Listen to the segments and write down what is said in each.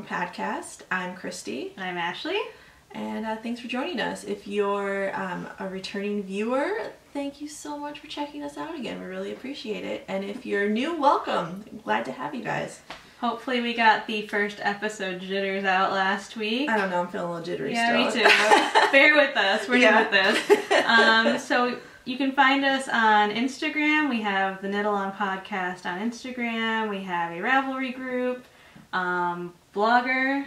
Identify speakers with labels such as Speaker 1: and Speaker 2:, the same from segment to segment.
Speaker 1: Podcast. I'm Christy.
Speaker 2: And I'm Ashley.
Speaker 1: And thanks for joining us. If you're a returning viewer, thank you so much for checking us out again. We really appreciate it. And if you're new, welcome. Glad to have you guys.
Speaker 2: Hopefully we got the first episode jitters out last week.
Speaker 1: I don't know, I'm feeling a little jittery still.
Speaker 2: Yeah, me too. Bear with us. We're new with this. So you can find us on Instagram. We have the Knitalong Podcast on Instagram. We have a Ravelry group, blogger.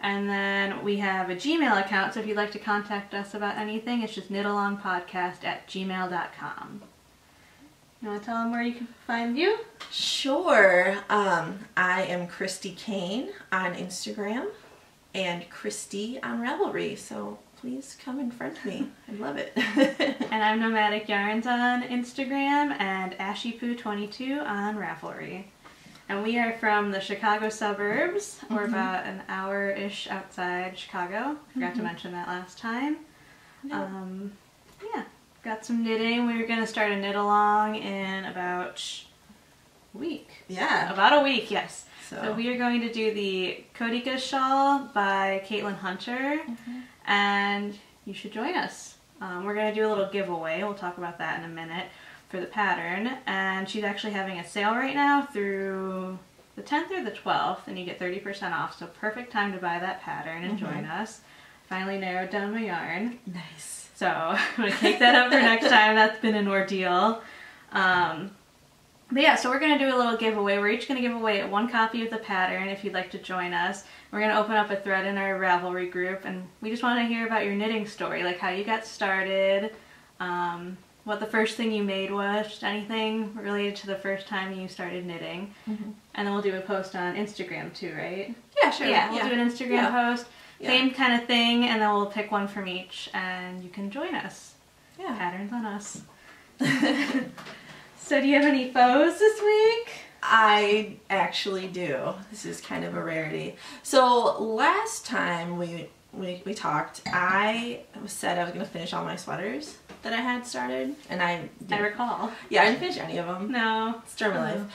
Speaker 2: And then we have a Gmail account, so if you'd like to contact us about anything, it's just knitalongpodcast@gmail.com. You want to tell them where you can find you?
Speaker 1: Sure. I am Christy Kane on Instagram and Christy on Ravelry, so please come and friend me. I love it.
Speaker 2: And I'm Nomadic Yarns on Instagram and AshyPoo22 on Ravelry. And we are from the Chicago suburbs. We're about an hour-ish outside Chicago. Forgot to mention that last time.
Speaker 1: Yeah.
Speaker 2: Got some knitting. We were going to start a knit-along in about a week.
Speaker 1: Yeah.
Speaker 2: About a week, yes.
Speaker 1: So
Speaker 2: we are going to do the Kodika shawl by Caitlin Hunter. And you should join us. We're going to do a little giveaway. We'll talk about that in a minute. For the pattern, and she's actually having a sale right now through the 10th or the 12th, and you get 30% off, so perfect time to buy that pattern and join us. Finally narrowed down my yarn.
Speaker 1: Nice.
Speaker 2: So I'm going to take that up for next time. That's been an ordeal. But yeah, so we're going to do a little giveaway. We're each going to give away one copy of the pattern if you'd like to join us. We're going to open up a thread in our Ravelry group, and we just want to hear about your knitting story, like how you got started, what the first thing you made was, just anything related to the first time you started knitting. And then we'll do a post on Instagram too, right?
Speaker 1: Yeah, sure.
Speaker 2: Yeah, we'll do an Instagram post, same kind of thing, and then we'll pick one from each, and you can join us.
Speaker 1: Yeah.
Speaker 2: Patterns on us. So do you have any foes this week?
Speaker 1: I actually do. This is kind of a rarity. So last time we talked, I said I was going to finish all my sweaters that I had started, and I
Speaker 2: recall.
Speaker 1: Yeah, I didn't finish any of them.
Speaker 2: No.
Speaker 1: Story of my life.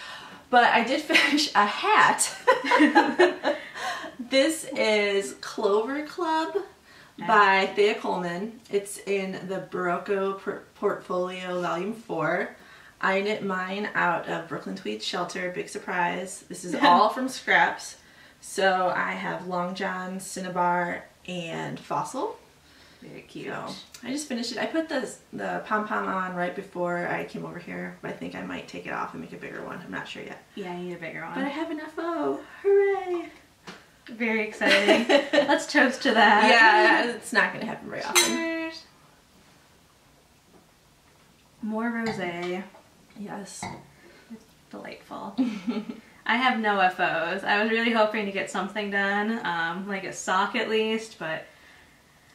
Speaker 1: But I did finish a hat. This is Clover Club by Thea Coleman. It's in the Barocco Portfolio Volume 4. I knit mine out of Brooklyn Tweed Shelter, big surprise. This is all from scraps. So I have Long John, Cinnabar, and Fossil.
Speaker 2: Very cute.
Speaker 1: So I just finished it. I put the pom-pom on right before I came over here, but I think I might take it off and make a bigger one. I'm not sure yet.
Speaker 2: Yeah, I need a bigger one.
Speaker 1: But I have enough. Oh, hooray!
Speaker 2: Very exciting. Let's toast to that.
Speaker 1: Yeah, it's not going to happen very often.
Speaker 2: Cheers. More rosé.
Speaker 1: Yes.
Speaker 2: It's delightful. I have no FOs. I was really hoping to get something done, like a sock at least, but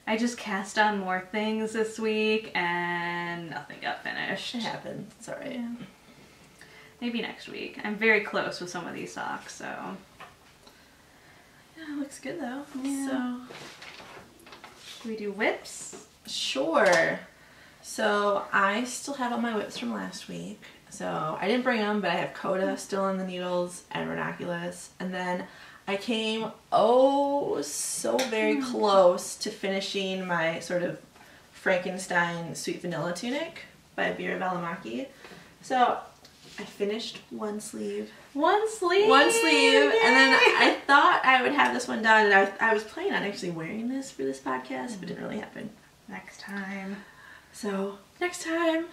Speaker 2: I just cast on more things this week and nothing got finished.
Speaker 1: It happens. It's alright.
Speaker 2: Yeah. Maybe next week. I'm very close with some of these socks, so.
Speaker 1: Yeah, it looks good though.
Speaker 2: Yeah.
Speaker 1: So,
Speaker 2: should we do whips?
Speaker 1: Sure. So I still have all my whips from last week. So I didn't bring them, but I have Coda still on the needles and Ranunculus. And then I came so very close to finishing my sort of Frankenstein Sweet Vanilla Tunic by Vera Valimaki. So I finished one sleeve.
Speaker 2: One sleeve!
Speaker 1: Yay! And then I thought I would have this one done, and I was planning on actually wearing this for this podcast, but it didn't really happen.
Speaker 2: Next time.
Speaker 1: So next time,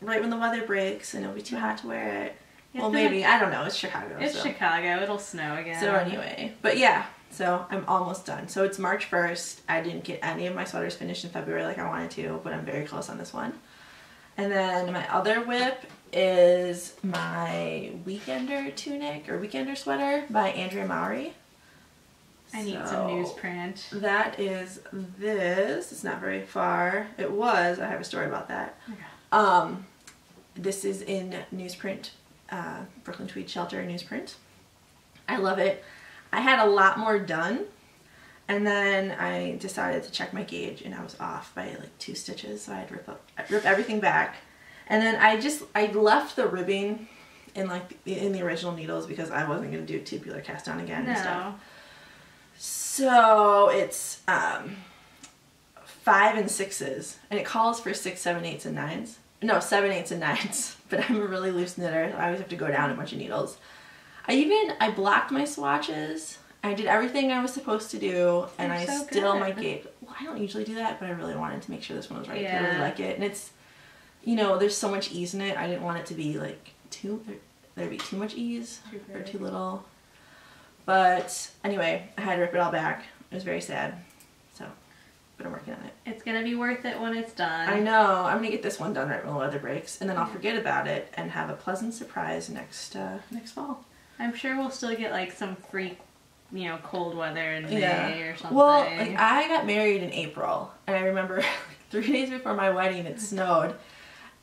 Speaker 1: right when the weather breaks and it'll be too hot to wear it.
Speaker 2: Yeah,
Speaker 1: Well, maybe. I don't know. It's Chicago.
Speaker 2: It's Chicago. It'll snow again.
Speaker 1: So anyway. But yeah. So I'm almost done. So it's March 1st. I didn't get any of my sweaters finished in February like I wanted to, but I'm very close on this one. And then my other whip is my Weekender tunic or Weekender sweater by Andrea Mowry.
Speaker 2: I need some newsprint.
Speaker 1: That is this. It's not very far. It was. I have a story about that.
Speaker 2: Okay.
Speaker 1: This is in newsprint, Brooklyn Tweed Shelter newsprint. I love it. I had a lot more done, and then I decided to check my gauge, and I was off by like 2 stitches, so I had to rip everything back. And then I left the ribbing in the original needles because I wasn't going to do tubular cast on again and stuff. So it's 5 and 6s, and it calls for 6, 7, 8s, and 9s. No, 7, 8s, and 9s. But I'm a really loose knitter. So I always have to go down a bunch of needles. I blocked my swatches. I did everything I was supposed to do, and I still might get. Well, I don't usually do that, but I really wanted to make sure this one was right. I really like it, and it's, you know, there's so much ease in it. I didn't want it to be like there'd be too much ease or too little. But anyway, I had to rip it all back. It was very sad. So, but I'm working on it.
Speaker 2: It's gonna be worth it when it's done.
Speaker 1: I know. I'm gonna get this one done right when the weather breaks, and then I'll forget about it and have a pleasant surprise next fall.
Speaker 2: I'm sure we'll still get like some free, you know, cold weather in May or something.
Speaker 1: Well, like, I got married in April, and I remember 3 days before my wedding it snowed,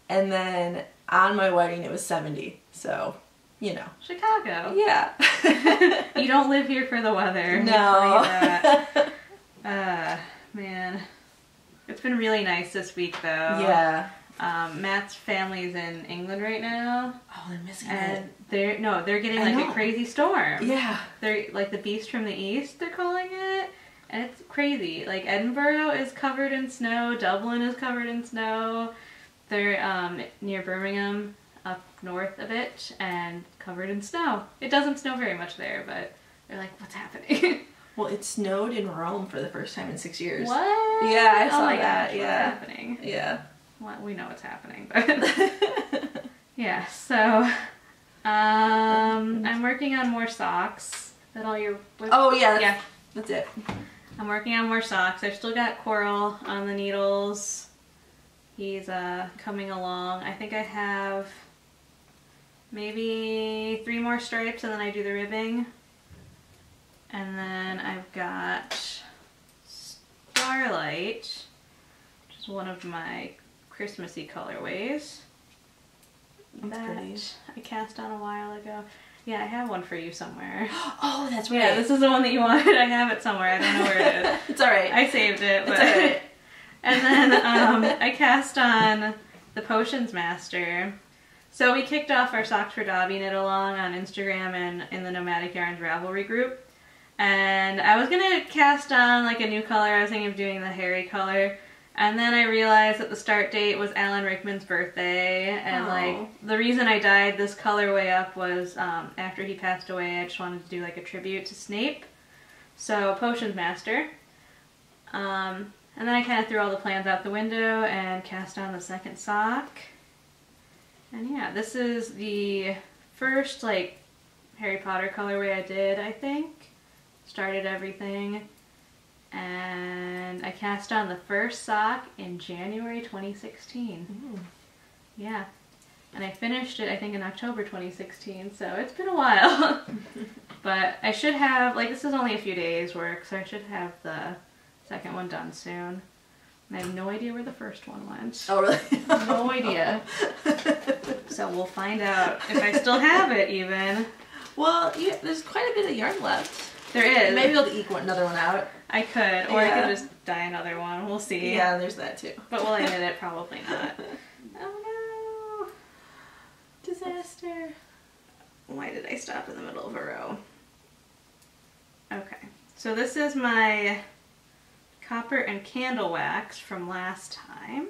Speaker 1: and then on my wedding it was 70. So, you know.
Speaker 2: Chicago.
Speaker 1: Yeah.
Speaker 2: You don't live here for the weather.
Speaker 1: No.
Speaker 2: Man. It's been really nice this week though.
Speaker 1: Yeah.
Speaker 2: Matt's family's in England right now.
Speaker 1: Oh, they're missing
Speaker 2: and
Speaker 1: it.
Speaker 2: They're getting like a crazy storm.
Speaker 1: Yeah.
Speaker 2: They're like the beast from the east, they're calling it. And it's crazy. Like Edinburgh is covered in snow, Dublin is covered in snow. They're near Birmingham, up north a bit, and covered in snow. It doesn't snow very much there, but they're like, what's happening?
Speaker 1: Well, it snowed in Rome for the first time in 6 years.
Speaker 2: What?
Speaker 1: Yeah, I saw
Speaker 2: my
Speaker 1: that.
Speaker 2: gosh,
Speaker 1: Yeah.
Speaker 2: what's happening?
Speaker 1: Yeah.
Speaker 2: Well, we know what's happening, but yeah. So, I'm working on more socks. Is that all your?
Speaker 1: Oh yeah. That's it.
Speaker 2: I'm working on more socks. I've still got Coral on the needles. He's coming along. I think I have maybe 3 more stripes, and then I do the ribbing. And then I've got Starlight, which is one of my Christmassy colorways. That I cast on a while ago. Yeah, I have one for you somewhere.
Speaker 1: Oh, that's right.
Speaker 2: Yeah, this is the one that you wanted. I have it somewhere. I don't know where it is.
Speaker 1: It's alright.
Speaker 2: I saved it. But...
Speaker 1: It's alright.
Speaker 2: And then I cast on the Potions Master. So we kicked off our Socks for Dobby Knitalong on Instagram and in the Nomadic Yarns Ravelry group. And I was going to cast on like a new color. I was thinking of doing the hairy color. And then I realized that the start date was Alan Rickman's birthday. And like the reason I dyed this colorway up was after he passed away, I just wanted to do like a tribute to Snape. So Potions Master. And then I kind of threw all the plans out the window and cast on the second sock. And yeah, this is the first like Harry Potter colorway I did, I think. Started everything. And I cast on the first sock in January 2016.
Speaker 1: Ooh.
Speaker 2: Yeah. And I finished it, I think, in October 2016, so it's been a while. But I should have, like, this is only a few days work, so I should have the second one done soon. And I have no idea where the first one went.
Speaker 1: Oh, really?
Speaker 2: No idea. So we'll find out if I still have it, even.
Speaker 1: Well, yeah, there's quite a bit of yarn left.
Speaker 2: There is.
Speaker 1: Maybe I'll eke another one out.
Speaker 2: I could, or I could just dye another one. We'll see.
Speaker 1: Yeah, there's that too.
Speaker 2: But will I knit it? Probably not. Oh no.
Speaker 1: Disaster.
Speaker 2: Why did I stop in the middle of a row? Okay. So this is my copper and candle wax from last time.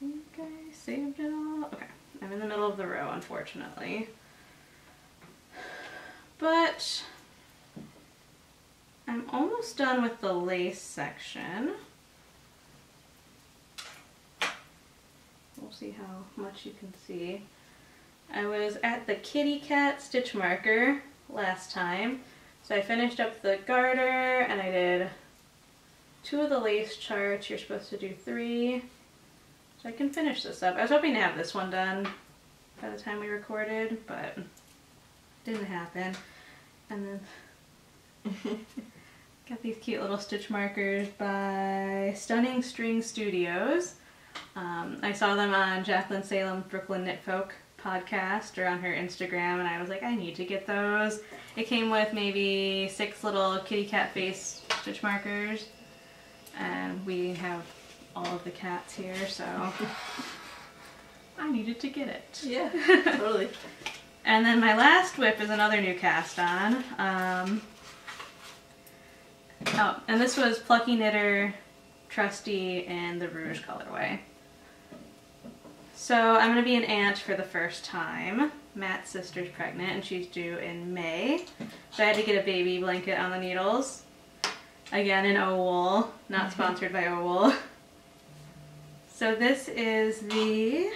Speaker 2: I think I saved it all. Okay. I'm in the middle of the row, unfortunately. But I'm almost done with the lace section. We'll see how much you can see. I was at the kitty cat stitch marker last time. So I finished up the garter and I did 2 of the lace charts. You're supposed to do 3. So I can finish this up. I was hoping to have this one done by the time we recorded, but didn't happen. And then got these cute little stitch markers by Stunning String Studios. I saw them on Jacqueline Salem's Brooklyn Knit Folk podcast or on her Instagram, and I was like, I need to get those. It came with maybe 6 little kitty cat face stitch markers, and we have all of the cats here, so I needed to get it.
Speaker 1: Yeah, totally.
Speaker 2: And then my last whip is another new cast on. Oh, and this was Plucky Knitter, Trusty, and the Rouge colorway. So I'm going to be an aunt for the first time. Matt's sister's pregnant and she's due in May. So I had to get a baby blanket on the needles. Again in O-Wool, not sponsored by O-Wool. So this is the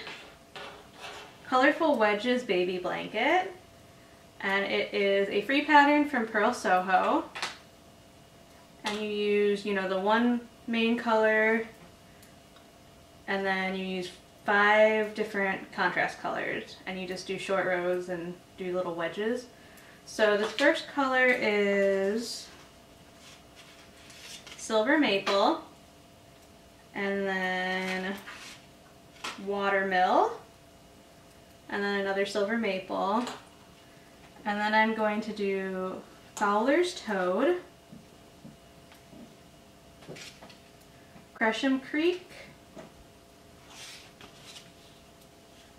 Speaker 2: Colorful Wedges baby blanket. And it is a free pattern from Pearl Soho. And you use, you know, the one main color and then you use 5 different contrast colors and you just do short rows and do little wedges. So the first color is Silver Maple and then Watermill and then another Silver Maple and then I'm going to do Fowler's Toad, Gresham Creek,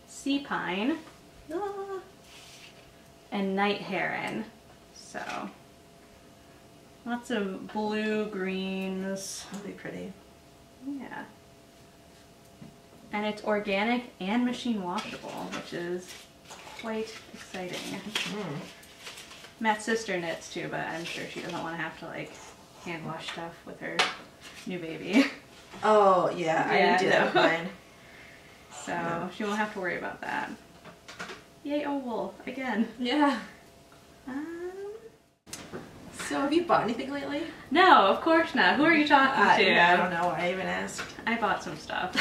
Speaker 2: Sea Pine, and Night Heron. So lots of blue, greens.
Speaker 1: Really pretty.
Speaker 2: Yeah. And it's organic and machine washable, which is quite exciting. Matt's sister knits too, but I'm sure she doesn't want to have to like hand wash stuff with her new baby.
Speaker 1: Oh yeah, I didn't do that with mine.
Speaker 2: So she won't have to worry about that. Yay, O-Wool, again.
Speaker 1: Yeah. So have you bought anything lately?
Speaker 2: No, of course not. Who are you talking to?
Speaker 1: I don't know. I even asked.
Speaker 2: I bought some stuff.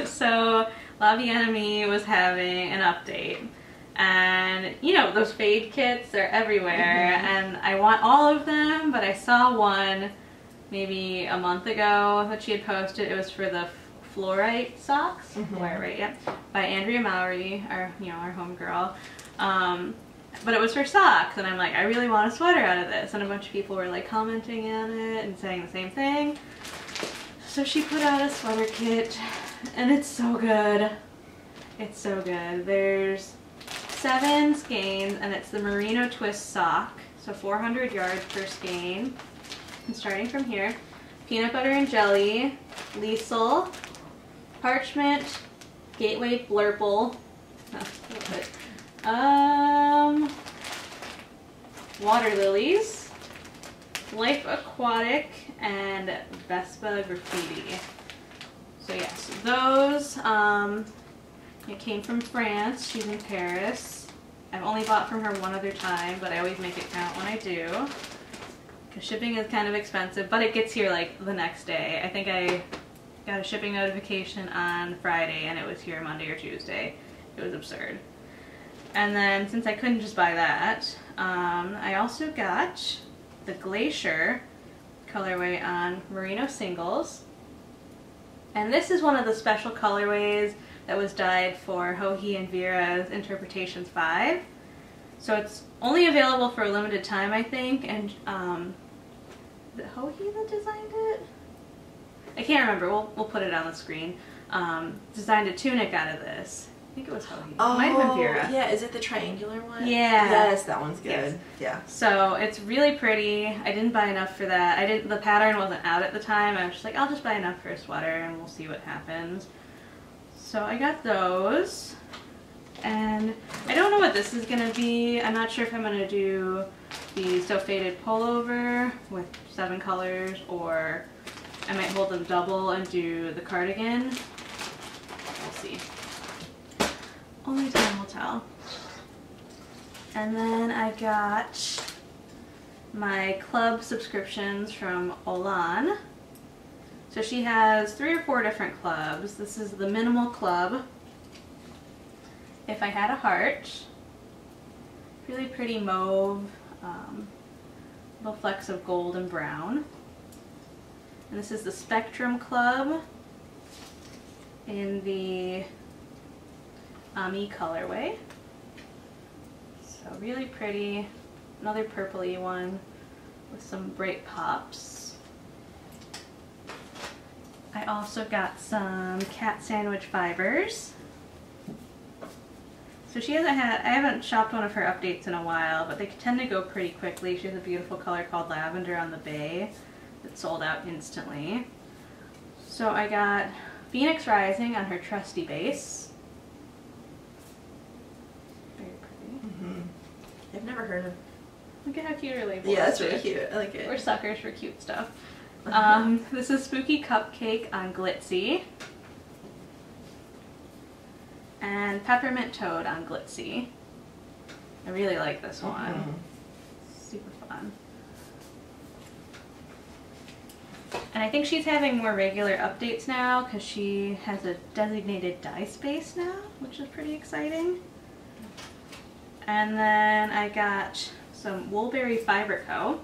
Speaker 2: So La Vie Ennemie was having an update. And, you know, those fade kits, they're everywhere. And I want all of them, but I saw one maybe a month ago that she had posted. It was for the Fluorite socks, Fluorite, yep, by Andrea Mowry, our homegirl. But it was for socks, and I'm like, I really want a sweater out of this, and a bunch of people were like commenting on it and saying the same thing. So she put out a sweater kit, and it's so good. It's so good. There's 7 skeins, and it's the Merino Twist sock, so 400 yards per skein. And starting from here, peanut butter and jelly, Liesel, Parchment, Gateway Blurple, Water Lilies, Life Aquatic, and Vespa Graffiti. So yes, those, it came from France. She's in Paris. I've only bought from her one other time, but I always make it count when I do. Because shipping is kind of expensive, but it gets here like the next day. I think I got a shipping notification on Friday and it was here Monday or Tuesday. It was absurd. And then since I couldn't just buy that, I also got the Glacier colorway on Merino Singles. And this is one of the special colorways that was dyed for Hohi and Vera's Interpretations 5. So it's only available for a limited time, I think, and is it Hohi that designed it? I can't remember. We'll put it on the screen. Designed a tunic out of this. I think it was Hohi.
Speaker 1: Oh,
Speaker 2: it might have been Vera.
Speaker 1: Yeah, is it the triangular one?
Speaker 2: Yeah.
Speaker 1: Yes, that one's good.
Speaker 2: Yes.
Speaker 1: Yeah.
Speaker 2: So it's really pretty. I didn't buy enough for that. The pattern wasn't out at the time. I was just like, I'll just buy enough for a sweater and we'll see what happens. So I got those. And I don't know what this is going to be. I'm not sure if I'm going to do the So Faded pullover with 7 colors, or I might hold them double and do the cardigan. We'll see. Only time will tell. And then I got my club subscriptions from Olan. So she has 3 or 4 different clubs. This is the Minimal Club. If I Had a Heart. Really pretty mauve. Little flecks of gold and brown. And this is the Spectrum Club in the Ami colorway. So really pretty. Another purpley one with some bright pops. I also got some cat sandwich fibers. So I haven't shopped one of her updates in a while, but they tend to go pretty quickly. She has a beautiful color called Lavender on the Bay that sold out instantly. So I got Phoenix Rising on her trusty base. Very pretty.
Speaker 1: Mm-hmm. I've never heard of.
Speaker 2: Look at how cute her label is.
Speaker 1: Yeah, that's really cute. I like it.
Speaker 2: We're suckers for cute stuff. This is Spooky Cupcake on Glitzy. And Peppermint Toad on Glitzy. I really like this one.
Speaker 1: Mm-hmm.
Speaker 2: Super fun. And I think she's having more regular updates now because she has a designated dye space now, which is pretty exciting. And then I got some Woolberry Fiber Co.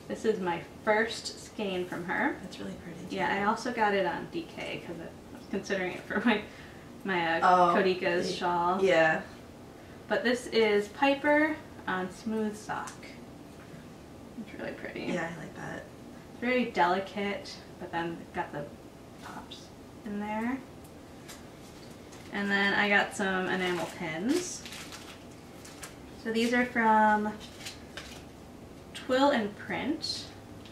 Speaker 2: This is my first skein from her.
Speaker 1: That's really pretty.
Speaker 2: Yeah, I also got it on DK because I was considering it for my
Speaker 1: Oh,
Speaker 2: Kodika's shawl.
Speaker 1: Yeah.
Speaker 2: But this is Piper on Smooth Sock. It's really pretty.
Speaker 1: Yeah, I like that.
Speaker 2: It's very delicate, but then got the pops in there. And then I got some enamel pins. So these are from Twill and Print,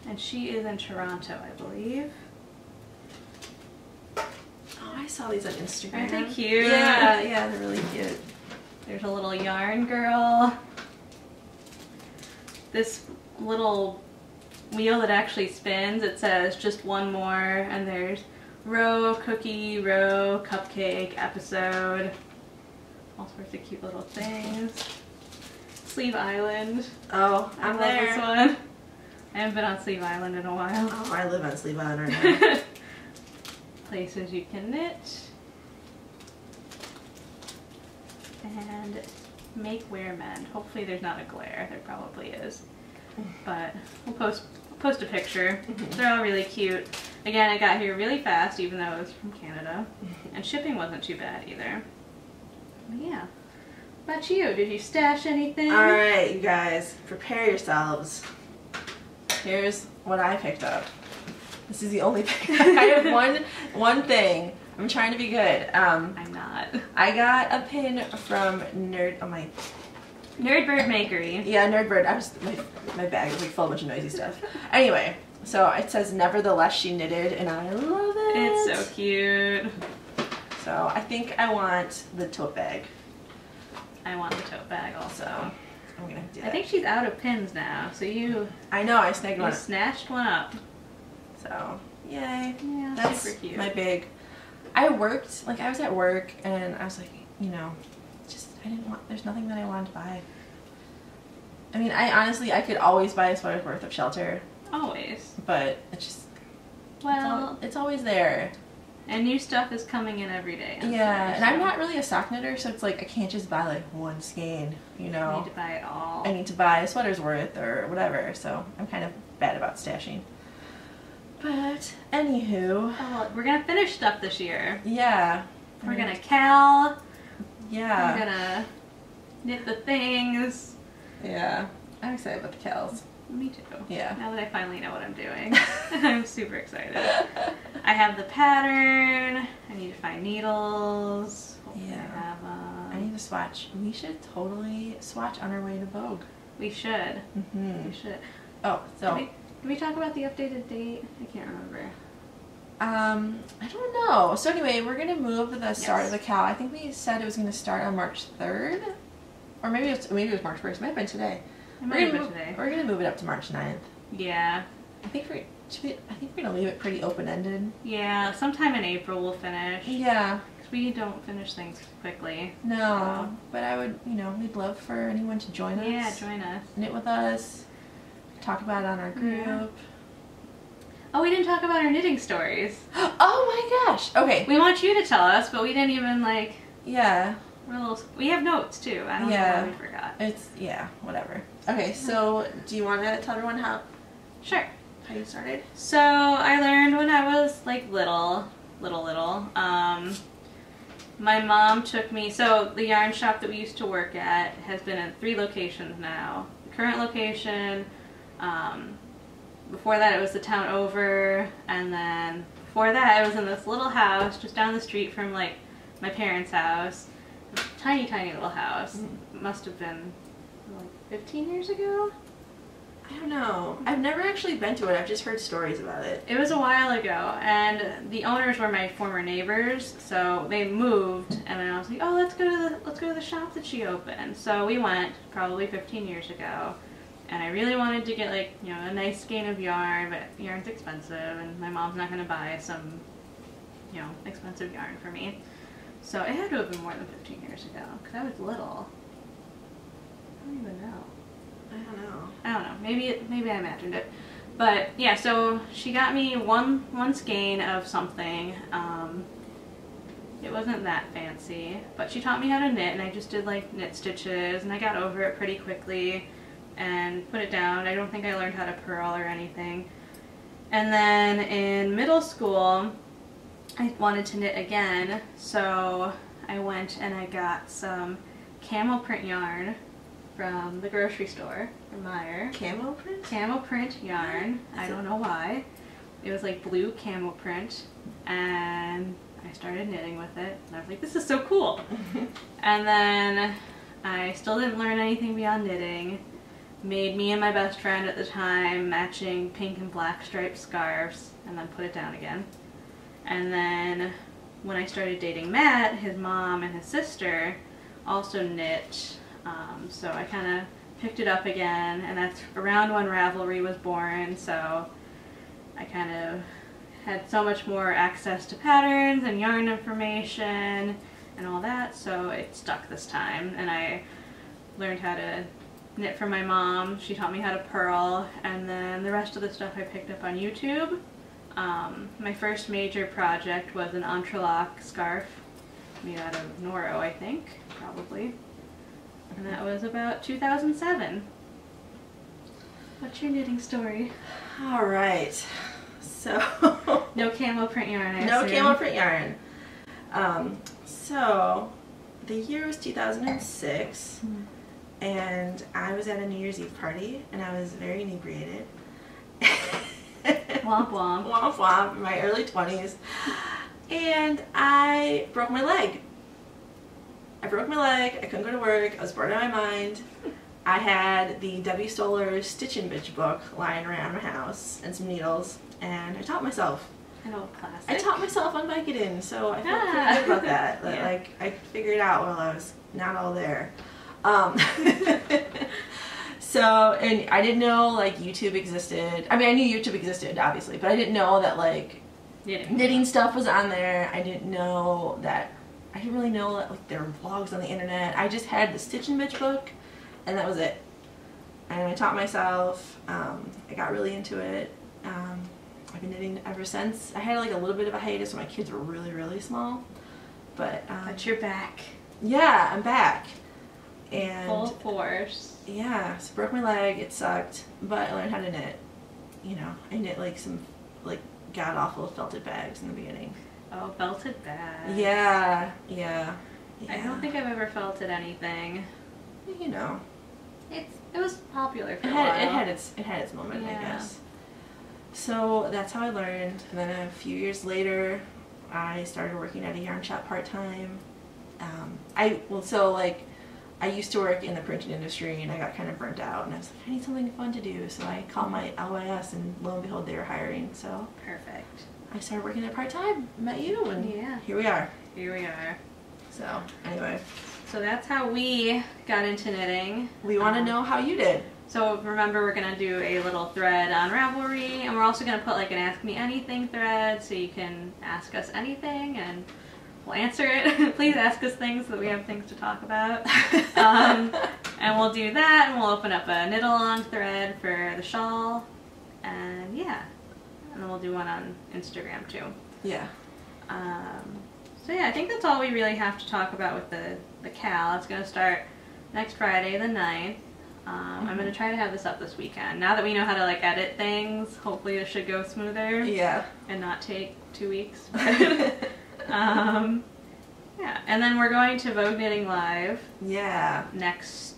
Speaker 2: and she is in Toronto, I believe.
Speaker 1: Oh, I saw these on Instagram.
Speaker 2: Aren't they cute?
Speaker 1: Yeah, yeah, they're really cute.
Speaker 2: There's a little yarn girl. This little wheel that actually spins, it says just one more, and there's row, cookie, row, cupcake, episode. All sorts of cute little things. Sleeve Island.
Speaker 1: Oh,
Speaker 2: I
Speaker 1: I'm
Speaker 2: love
Speaker 1: there.
Speaker 2: this one. I haven't been on Sleeve Island in a while.
Speaker 1: Oh, I live on Sleeve Island right now.
Speaker 2: Places you can knit. And Make Wear Mend. Hopefully there's not a glare. There probably is. But we'll post a picture. They're all really cute. Again, I got here really fast even though it was from Canada. And shipping wasn't too bad either. But yeah. What about you? Did you stash anything?
Speaker 1: Alright, you guys, prepare yourselves. Here's what I picked up. This is the only thing. I have one thing. I'm trying to be good.
Speaker 2: I'm not.
Speaker 1: I got a pin from Nerdbird
Speaker 2: Makery.
Speaker 1: Yeah, Nerdbird. My bag is like full of a bunch of noisy stuff. Anyway, so it says "Nevertheless She Knitted," and I love it.
Speaker 2: It's so cute.
Speaker 1: So I think I want the tote bag.
Speaker 2: I want the tote bag also.
Speaker 1: I'm gonna do that.
Speaker 2: I think she's out of pins now, so you
Speaker 1: I know, I snagged one.
Speaker 2: snatched one up.
Speaker 1: So, yay.
Speaker 2: Yeah,
Speaker 1: That's
Speaker 2: super cute.
Speaker 1: my big. I was at work and I was like, you know, there's nothing that I wanted to buy. I mean, I could always buy a sweater's worth of shelter,
Speaker 2: Always.
Speaker 1: but it's just,
Speaker 2: Well,
Speaker 1: it's always there.
Speaker 2: and new stuff is coming in every day.
Speaker 1: Yeah, and I'm not really a sock knitter, so it's like I can't just buy like one skein, you
Speaker 2: You
Speaker 1: know.
Speaker 2: need to buy it all.
Speaker 1: I need to buy a sweater's worth or whatever, so I'm kind of bad about stashing. But, anywho.
Speaker 2: Oh, we're gonna finish stuff this year.
Speaker 1: Yeah.
Speaker 2: We're gonna cal.
Speaker 1: Yeah.
Speaker 2: We're gonna knit the things.
Speaker 1: Yeah. I'm excited about the cows.
Speaker 2: Me too.
Speaker 1: Yeah.
Speaker 2: Now that I finally know what I'm doing, I'm super excited. I have the pattern. I need to find needles. Hopefully
Speaker 1: Yeah.
Speaker 2: I have
Speaker 1: I need to swatch. We should totally swatch on our way to Vogue.
Speaker 2: We should.
Speaker 1: Mm-hmm.
Speaker 2: We should.
Speaker 1: Oh, so.
Speaker 2: Did we talk about the updated date? I can't remember.
Speaker 1: I don't know. So anyway, we're gonna move the start
Speaker 2: Yes.
Speaker 1: of the cow. I think we said it was gonna start on March 3rd, or maybe it was March 1st. It might have been today.
Speaker 2: It might have been today.
Speaker 1: We're gonna move it up to March 9th.
Speaker 2: Yeah.
Speaker 1: I think we're gonna leave it pretty open ended.
Speaker 2: Yeah, sometime in April we'll finish.
Speaker 1: Yeah.
Speaker 2: 'Cause we don't finish things quickly.
Speaker 1: No, but I would, we'd love for anyone to join us.
Speaker 2: Yeah, join us.
Speaker 1: Knit with us. Talk about it on our group.
Speaker 2: Yeah. Oh, we didn't talk about our knitting stories.
Speaker 1: Oh my gosh. Okay.
Speaker 2: We want you to tell us, but we didn't even
Speaker 1: Yeah.
Speaker 2: we have notes too. I don't know
Speaker 1: Yeah.
Speaker 2: why we forgot.
Speaker 1: Whatever. Okay, so do you want to tell everyone how
Speaker 2: Sure.
Speaker 1: you started?
Speaker 2: So I learned when I was like little. My mom took me, so the yarn shop that we used to work at has been in 3 locations now. The current location, before that it was the town over, and then before that, I was in this little house just down the street from like my parents' house. Tiny, tiny little house. It must have been like 15 years ago.
Speaker 1: I don't know. I've never actually been to it. I've just heard stories about it.
Speaker 2: It was a while ago, and the owners were my former neighbors, so they moved, and then I was like, oh, let's go to the shop that she opened. So we went probably 15 years ago, and I really wanted to get like, you know, a nice skein of yarn, but yarn's expensive, and my mom's not going to buy some, you know, expensive yarn for me. So it had to have been more than 15 years ago, because I was little. I don't even know. I don't know. Maybe I imagined it. But yeah, so she got me one skein of something. It wasn't that fancy, but she taught me how to knit, and I just did like knit stitches, and I got over it pretty quickly and put it down. I don't think I learned how to purl or anything. And then in middle school, I wanted to knit again, so I went and I got some camel print yarn from the grocery store, from Meyer.
Speaker 1: Camel print?
Speaker 2: Camel print yarn. I don't know why. It was like blue camel print, and I started knitting with it, and I was like, this is so cool. And then I still didn't learn anything beyond knitting. Made me and my best friend at the time matching pink and black striped scarves, and then put it down again. And then when I started dating Matt, his mom and his sister also knit. So I kind of picked it up again, and that's around when Ravelry was born, so I kind of had so much more access to patterns and yarn information and all that, so it stuck this time. And I learned how to knit from my mom. She taught me how to purl, and then the rest of the stuff I picked up on YouTube. My first major project was an entrelac scarf made out of Noro, I think, probably. And that was about 2007. What's your knitting story?
Speaker 1: All right. So
Speaker 2: no camel print yarn, I
Speaker 1: no
Speaker 2: assume.
Speaker 1: camel print yarn. So the year was 2006, and I was at a New Year's Eve party, and I was very inebriated.
Speaker 2: Womp womp.
Speaker 1: Womp womp, in my early 20s. And I broke my leg. I couldn't go to work, I was bored out of my mind. I had the Debbie Stoller Stitch and Bitch book lying around my house and some needles, and I taught myself.
Speaker 2: An old classic.
Speaker 1: I taught myself on Vicodin, so I felt pretty good about that.
Speaker 2: Yeah.
Speaker 1: Like, I figured it out while I was not all there. So, and I didn't know like YouTube existed. I mean, I knew YouTube existed, obviously, but I didn't know that like knitting stuff was on there. I didn't really know that like there were blogs on the internet. I just had the Stitch and Bitch book, and that was it. And I taught myself. I got really into it. I've been knitting ever since. I had like a little bit of a hiatus when my kids were really, really small, but
Speaker 2: you're back.
Speaker 1: Yeah, I'm back. And
Speaker 2: full force.
Speaker 1: Yeah, so broke my leg. It sucked, but I learned how to knit. You know, I knit like some like god awful felted bags in the beginning.
Speaker 2: Oh, felted bags.
Speaker 1: Yeah.
Speaker 2: I don't think I've ever felted anything.
Speaker 1: You know,
Speaker 2: it was popular for a while.
Speaker 1: It had its moment,
Speaker 2: yeah.
Speaker 1: I guess. So that's how I learned, and then a few years later, I started working at a yarn shop part time. I used to work in the printing industry, and I got kind of burnt out, and I was like, I need something fun to do. So I called my LYS, and lo and behold, they were hiring. So
Speaker 2: perfect.
Speaker 1: I started working there part time. Met you, and
Speaker 2: yeah,
Speaker 1: here we are.
Speaker 2: Here we are.
Speaker 1: So anyway,
Speaker 2: so that's how we got into knitting.
Speaker 1: We want to know how you did.
Speaker 2: So remember, we're going to do a little thread on Ravelry, and we're also going to put like an Ask Me Anything thread, so you can ask us anything and we'll answer it. Please ask us things so that we have things to talk about. And we'll do that, and we'll open up a knit-along thread for the shawl, and yeah, and then we'll do one on Instagram too.
Speaker 1: Yeah.
Speaker 2: So yeah, I think that's all we really have to talk about with the Cal. It's going to start next Friday, the 9th. I'm going to try to have this up this weekend. Now that we know how to like edit things, hopefully it should go smoother.
Speaker 1: Yeah.
Speaker 2: And not take 2 weeks. Yeah, and then we're going to Vogue Knitting Live.
Speaker 1: Yeah.
Speaker 2: Next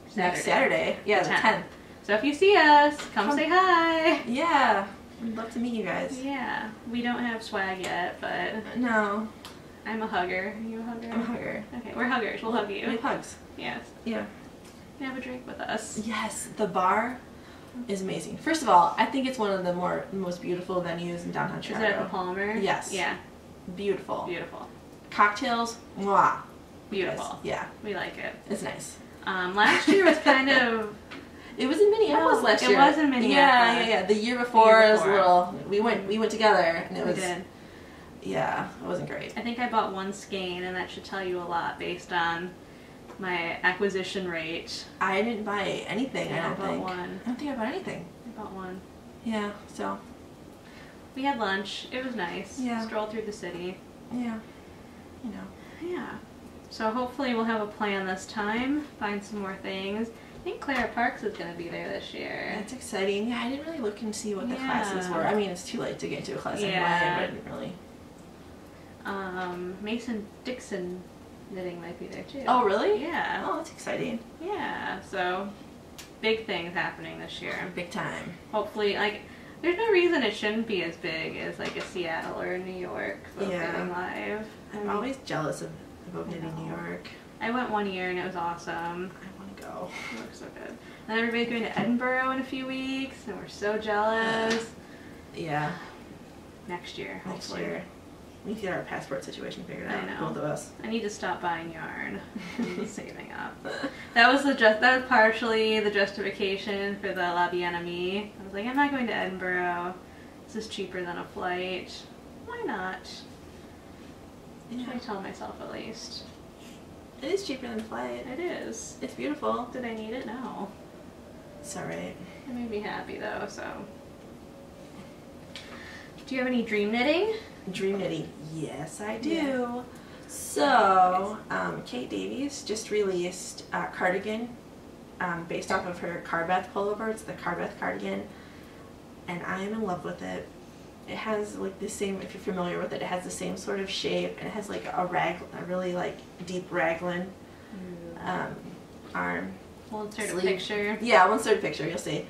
Speaker 1: Saturday. Yeah, the 10th.
Speaker 2: So if you see us, come say hi.
Speaker 1: Yeah. I'd love to meet you guys.
Speaker 2: Yeah. We don't have swag yet, but...
Speaker 1: No.
Speaker 2: I'm a hugger. Are you a hugger?
Speaker 1: I'm a hugger.
Speaker 2: Okay, we're huggers. We'll hug you.
Speaker 1: We have hugs.
Speaker 2: Yes.
Speaker 1: Yeah.
Speaker 2: You have a drink with us.
Speaker 1: Yes, the bar is amazing. First of all, I think it's one of the most beautiful venues in downtown Chicago.
Speaker 2: Is it at the Palmer?
Speaker 1: Yes.
Speaker 2: Yeah.
Speaker 1: Beautiful.
Speaker 2: Beautiful.
Speaker 1: Cocktails, mwah.
Speaker 2: Beautiful.
Speaker 1: Yeah.
Speaker 2: We like it.
Speaker 1: It's nice.
Speaker 2: Last year was kind of...
Speaker 1: It was in Minneapolis last year.
Speaker 2: It was in Minneapolis.
Speaker 1: Yeah. The year before, it was a little... We went together, and it was...
Speaker 2: We did.
Speaker 1: Yeah, it wasn't great.
Speaker 2: I think I bought one skein, and that should tell you a lot based on my acquisition rate.
Speaker 1: I didn't buy anything,
Speaker 2: Yeah,
Speaker 1: I don't think.
Speaker 2: One.
Speaker 1: I don't think I bought anything.
Speaker 2: I bought one.
Speaker 1: Yeah, so...
Speaker 2: We had lunch. It was nice.
Speaker 1: Yeah.
Speaker 2: Strolled through the city.
Speaker 1: Yeah. You know.
Speaker 2: Yeah. So hopefully we'll have a plan this time. Find some more things. I think Clara Parks is going to be there this year.
Speaker 1: That's exciting. Yeah, I didn't really look and see what the classes were. I mean, it's too late to get into a class anyway, but I didn't really...
Speaker 2: Mason Dixon knitting might be there too.
Speaker 1: Oh, really?
Speaker 2: Yeah.
Speaker 1: Oh, that's exciting.
Speaker 2: Yeah, so big things happening this year.
Speaker 1: Big time.
Speaker 2: Hopefully, like, there's no reason it shouldn't be as big as like a Seattle or a New York book knitting live.
Speaker 1: I'm always jealous of book knitting New York.
Speaker 2: I went one year and it was awesome.
Speaker 1: I want to go.
Speaker 2: It looks so good. And everybody's going to Edinburgh in a few weeks, and we're so jealous.
Speaker 1: Yeah.
Speaker 2: Next year,
Speaker 1: Next
Speaker 2: hopefully.
Speaker 1: year. We need to get our passport situation figured out.
Speaker 2: I know.
Speaker 1: Both of us.
Speaker 2: I need to stop buying yarn and saving up. That was partially the justification for the La Bien-Aimée. I was like, I'm not going to Edinburgh. This is cheaper than a flight. Why not?
Speaker 1: Yeah.
Speaker 2: I tell myself at least.
Speaker 1: It is cheaper than a flight.
Speaker 2: It is.
Speaker 1: It's beautiful.
Speaker 2: Did I need it? No.
Speaker 1: It's alright.
Speaker 2: It made me happy though, so. Do you have any dream knitting?
Speaker 1: Dream knitting. Yes, I do.
Speaker 2: Yeah.
Speaker 1: So, Kate Davies just released a cardigan based off of her Carbeth pullover. It's the Carbeth cardigan, and I am in love with it. It has like the same, if you're familiar with it, it has the same sort of shape, and it has like a really like deep raglan arm.
Speaker 2: We'll insert
Speaker 1: sleeve.
Speaker 2: a picture.
Speaker 1: Yeah, we'll insert a picture, you'll see.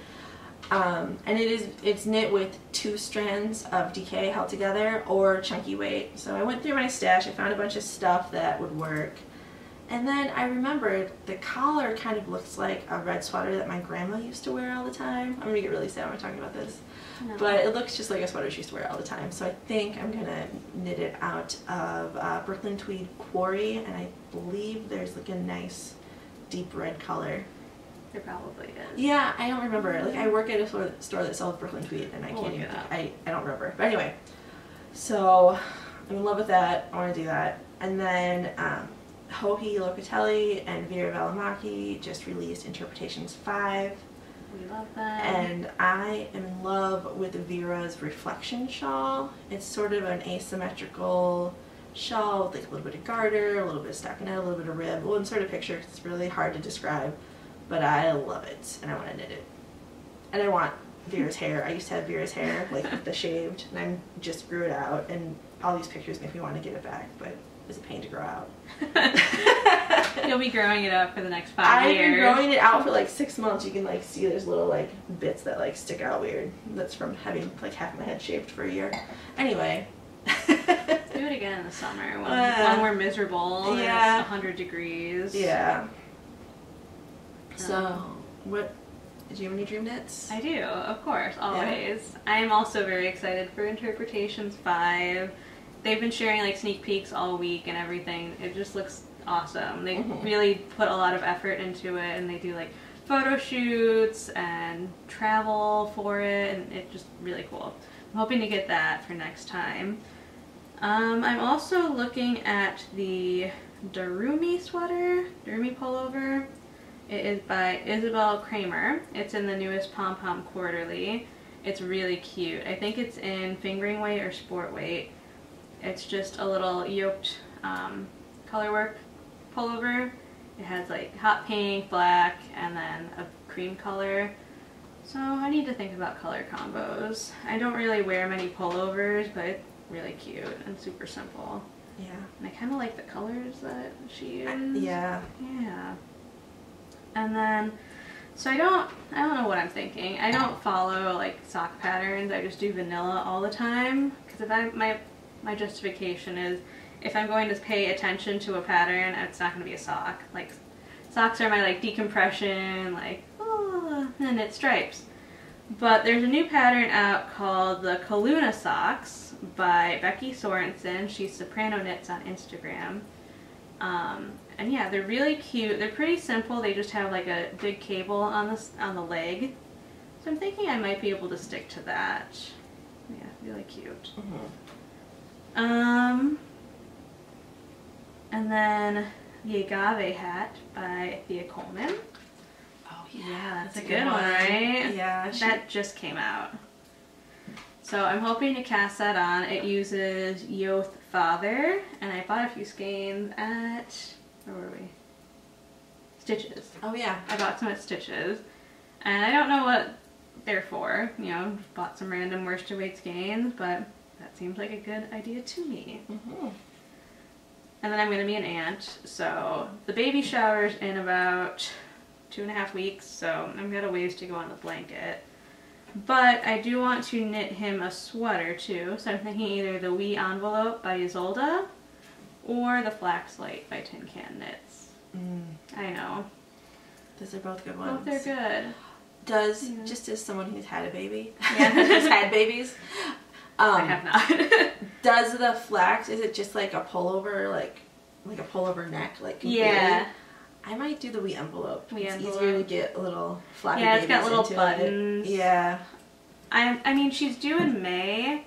Speaker 1: And it's knit with 2 strands of DK held together or chunky weight. So I went through my stash, I found a bunch of stuff that would work. And then I remembered the collar kind of looks like a red sweater that my grandma used to wear all the time. I'm gonna get really sad when I'm talking about this.
Speaker 2: No.
Speaker 1: But it looks just like a sweater she used to wear all the time. So I think I'm gonna knit it out of Brooklyn Tweed Quarry, and I believe there's like a nice deep red color.
Speaker 2: There probably is.
Speaker 1: Yeah, I don't remember. Like, I work at a store that sells Brooklyn Tweed, and I
Speaker 2: We'll
Speaker 1: can't
Speaker 2: look
Speaker 1: even.
Speaker 2: it up.
Speaker 1: I don't remember. But anyway, so I'm in love with that. I want to do that. And then Hohi Locatelli and Vera Valimaki just released Interpretations 5.
Speaker 2: We love that.
Speaker 1: And I am in love with Vera's Reflection shawl. It's sort of an asymmetrical shawl with like a little bit of garter, a little bit of stockinette, a little bit of rib. We'll insert a picture because it's really hard to describe. But I love it, and I want to knit it. And I want Vera's hair. I used to have Vera's hair, like with the shaved, and I just grew it out. And all these pictures make me want to get it back, but it's a pain to grow out.
Speaker 2: You'll be growing it up for the next 5 years.
Speaker 1: I've been growing it out for like 6 months. You can like see there's little like bits that like stick out weird. That's from having like half my head shaved for a year. Anyway.
Speaker 2: Do it again in the summer when we're miserable and
Speaker 1: yeah.
Speaker 2: it's 100 degrees.
Speaker 1: Yeah. So, what, do you have any dream knits?
Speaker 2: I do, of course, always. Yeah. I am also very excited for Interpretations 5. They've been sharing like sneak peeks all week and everything. It just looks awesome. They really put a lot of effort into it, and they do like photo shoots and travel for it, and it's just really cool. I'm hoping to get that for next time. I'm also looking at the Darumi sweater, Darumi pullover. It is by Isabel Kramer. It's in the newest Pom Pom Quarterly. It's really cute. I think it's in fingering weight or sport weight. It's just a little yoked colorwork pullover. It has like hot pink, black, and then a cream color. So I need to think about color combos. I don't really wear many pullovers, but it's really cute and super simple.
Speaker 1: Yeah.
Speaker 2: And I kind of like the colors that she used.
Speaker 1: Yeah.
Speaker 2: Yeah. And then So I don't know what I'm thinking. I don't follow like sock patterns. I just do vanilla all the time. Because if my justification is if I'm going to pay attention to a pattern, it's not going to be a sock. Like socks are my like decompression, like and knit stripes. But there's a new pattern out called the Kaluna socks by Becky Sorensen. She's Soprano Knits on Instagram. And yeah, they're really cute. They're pretty simple. They just have like a big cable on the leg. So I'm thinking I might be able to stick to that. Yeah, really cute. And then the Agave hat by Thea Coleman.
Speaker 1: Oh
Speaker 2: yeah, that's a good one, right?
Speaker 1: Yeah.
Speaker 2: That just came out. So I'm hoping to cast that on. It uses Yoth Father, and I bought a few skeins at, where were we? Stitches.
Speaker 1: Oh yeah.
Speaker 2: I bought some at Stitches, and I don't know what they're for. You know, bought some random worsted weight skeins, but that seems like a good idea to me. And then I'm going to be an aunt, so the baby shower's in about 2.5 weeks, so I've got a ways to go on the blanket. But I do want to knit him a sweater too, so I'm thinking either the Wee Envelope by Isolde or the Flaxlight by Tin Can Knits. I know.
Speaker 1: Those are both good ones.
Speaker 2: Both are good.
Speaker 1: Does, just as someone who's had a baby,
Speaker 2: Yeah.
Speaker 1: who's had babies,
Speaker 2: I have not.
Speaker 1: does the flax, is it just like a pullover, like a pullover neck, like completely?
Speaker 2: Yeah.
Speaker 1: I might do the Wee Envelope.
Speaker 2: Wee
Speaker 1: it's
Speaker 2: Envelope.
Speaker 1: easier to get a little floppy
Speaker 2: Yeah, it's
Speaker 1: babies
Speaker 2: got little
Speaker 1: into
Speaker 2: buttons.
Speaker 1: It. Yeah.
Speaker 2: I mean, she's due in May,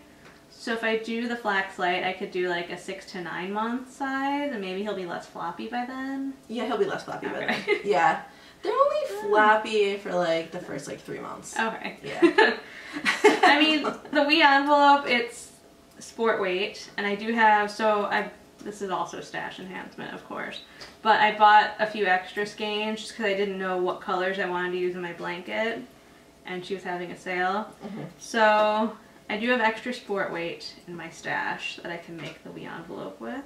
Speaker 2: so if I do the Flaxlight, I could do like a 6 to 9 month size, and maybe he'll be less floppy by then.
Speaker 1: Yeah, he'll be less floppy by
Speaker 2: Okay.
Speaker 1: then. Yeah. They're only floppy for like the first like 3 months.
Speaker 2: Okay.
Speaker 1: Yeah.
Speaker 2: I mean, the Wee Envelope, it's sport weight, and I do have, this is also stash enhancement, of course, but I bought a few extra skeins just because I didn't know what colors I wanted to use in my blanket, and she was having a sale. So I do have extra sport weight in my stash that I can make the Wee Envelope with.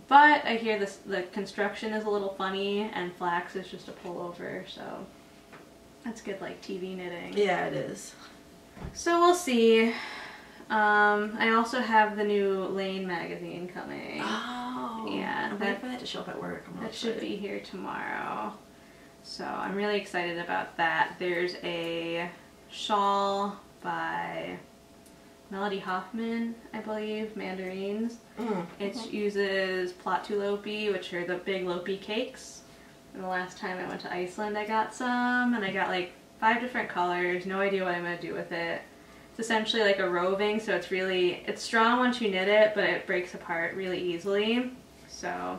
Speaker 2: But I hear the construction is a little funny, and flax is just a pullover, so that's good like TV knitting.
Speaker 1: Yeah, it is.
Speaker 2: So we'll see. I also have the new Lane magazine coming.
Speaker 1: Oh.
Speaker 2: Yeah.
Speaker 1: I'm waiting for that to show up at work.
Speaker 2: That should be here tomorrow. So I'm really excited about that. There's a shawl by Melody Hoffman, I believe, Mandarines. It uses Plot Lopi, which are the big Lopi cakes. And the last time I went to Iceland I got some, and I got like 5 different colors, no idea what I'm going to do with it. It's essentially like a roving, so it's strong once you knit it, but it breaks apart really easily. So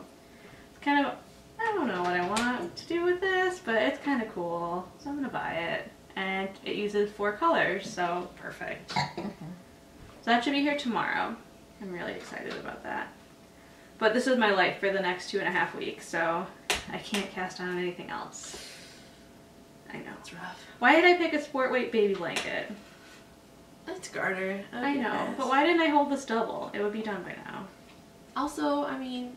Speaker 2: it's kind of, I don't know what I want to do with this, but it's kind of cool, so I'm going to buy it. And it uses 4 colors, so perfect. So that should be here tomorrow. I'm really excited about that. But this is my life for the next 2.5 weeks, so I can't cast on anything else. I know.
Speaker 1: It's rough.
Speaker 2: Why did I pick a sport weight baby blanket?
Speaker 1: It's garter.
Speaker 2: I know, but why didn't I hold this double? It would be done by now.
Speaker 1: Also, I mean,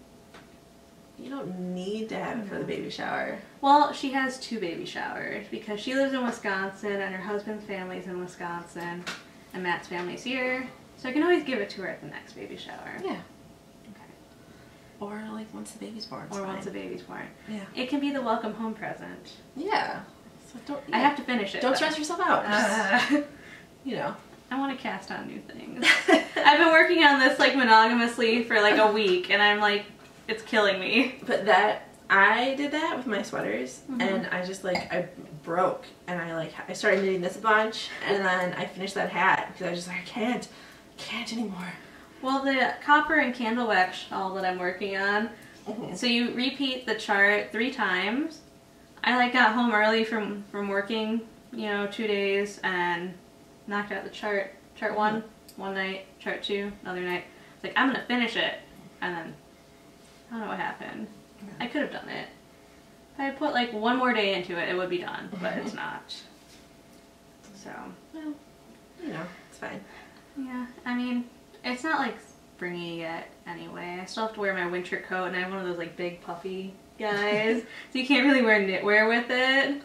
Speaker 1: you don't need to have it for the baby shower.
Speaker 2: Well, she has 2 baby showers because she lives in Wisconsin and her husband's family's in Wisconsin and Matt's family's here. So I can always give it to her at the next baby shower.
Speaker 1: Yeah.
Speaker 2: Okay.
Speaker 1: Or like once the baby's born.
Speaker 2: Or once the baby's born.
Speaker 1: Yeah.
Speaker 2: It can be the welcome home present.
Speaker 1: Yeah. So don't.
Speaker 2: I have to finish it.
Speaker 1: Don't
Speaker 2: though.
Speaker 1: stress yourself out. Just, you know.
Speaker 2: I want to cast on new things. I've been working on this like monogamously for like a week, and I'm like, it's killing me.
Speaker 1: But I did that with my sweaters, and I just like, I broke, and I started knitting this a bunch, and then I finished that hat, because I was just like, I can't anymore.
Speaker 2: Well, the copper and candle wax shawl that I'm working on, so you repeat the chart 3 times. I like got home early from working, 2 days, and knocked out the chart 1, one night, chart 2, another night. It's like, I'm gonna finish it, and then I don't know what happened. I could have done it. If I had put like 1 more day into it, it would be done, but it's not. So,
Speaker 1: Well, it's fine.
Speaker 2: yeah, I mean, it's not like springy yet anyway. I still have to wear my winter coat, and I have one of those like big puffy guys, so you can't really wear knitwear with it.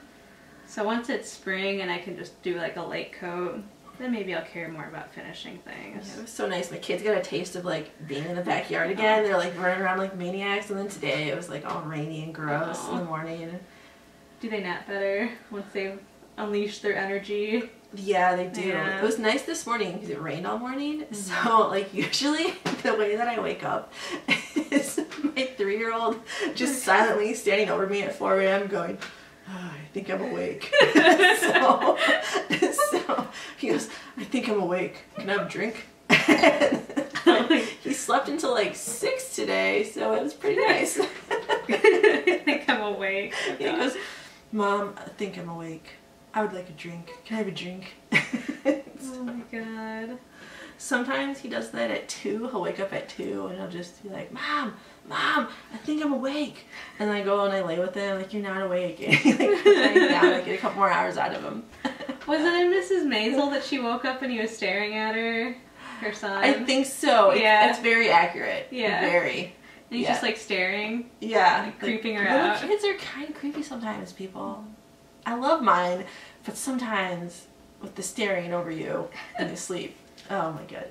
Speaker 2: So once it's spring and I can just do like a light coat, then maybe I'll care more about finishing things.
Speaker 1: Yeah, it was so nice. My kids got a taste of like being in the backyard again. They're like running around like maniacs, and then today it was like all rainy and gross in the morning.
Speaker 2: Do they nap better once they've unleashed their energy?
Speaker 1: Yeah, they do.
Speaker 2: Yeah.
Speaker 1: It was nice this morning because it rained all morning. So like usually the way that I wake up is my 3-year-old just silently standing over me at 4 a.m. going, oh, I think I'm awake. so he goes, I think I'm awake. Can I have a drink? He slept until like 6 today, so it was pretty nice.
Speaker 2: I think I'm awake.
Speaker 1: He goes, Mom, I think I'm awake. I would like a drink. Can I have a drink?
Speaker 2: Oh my god.
Speaker 1: Sometimes he does that at 2. He'll wake up at 2 and he'll just be like, Mom, I think I'm awake. And I go and I lay with him, like, you're not awake. And he like lays down, like, get a couple more hours out of him.
Speaker 2: Was it in Mrs. Maisel that she woke up and he was staring at her son?
Speaker 1: I think so.
Speaker 2: Yeah.
Speaker 1: It's very accurate.
Speaker 2: Yeah.
Speaker 1: Very.
Speaker 2: And he's just like staring.
Speaker 1: Yeah.
Speaker 2: Like, creeping her
Speaker 1: little
Speaker 2: out.
Speaker 1: Kids are kind of creepy sometimes, people. I love mine, but sometimes with the staring over you in his sleep. Oh my gosh.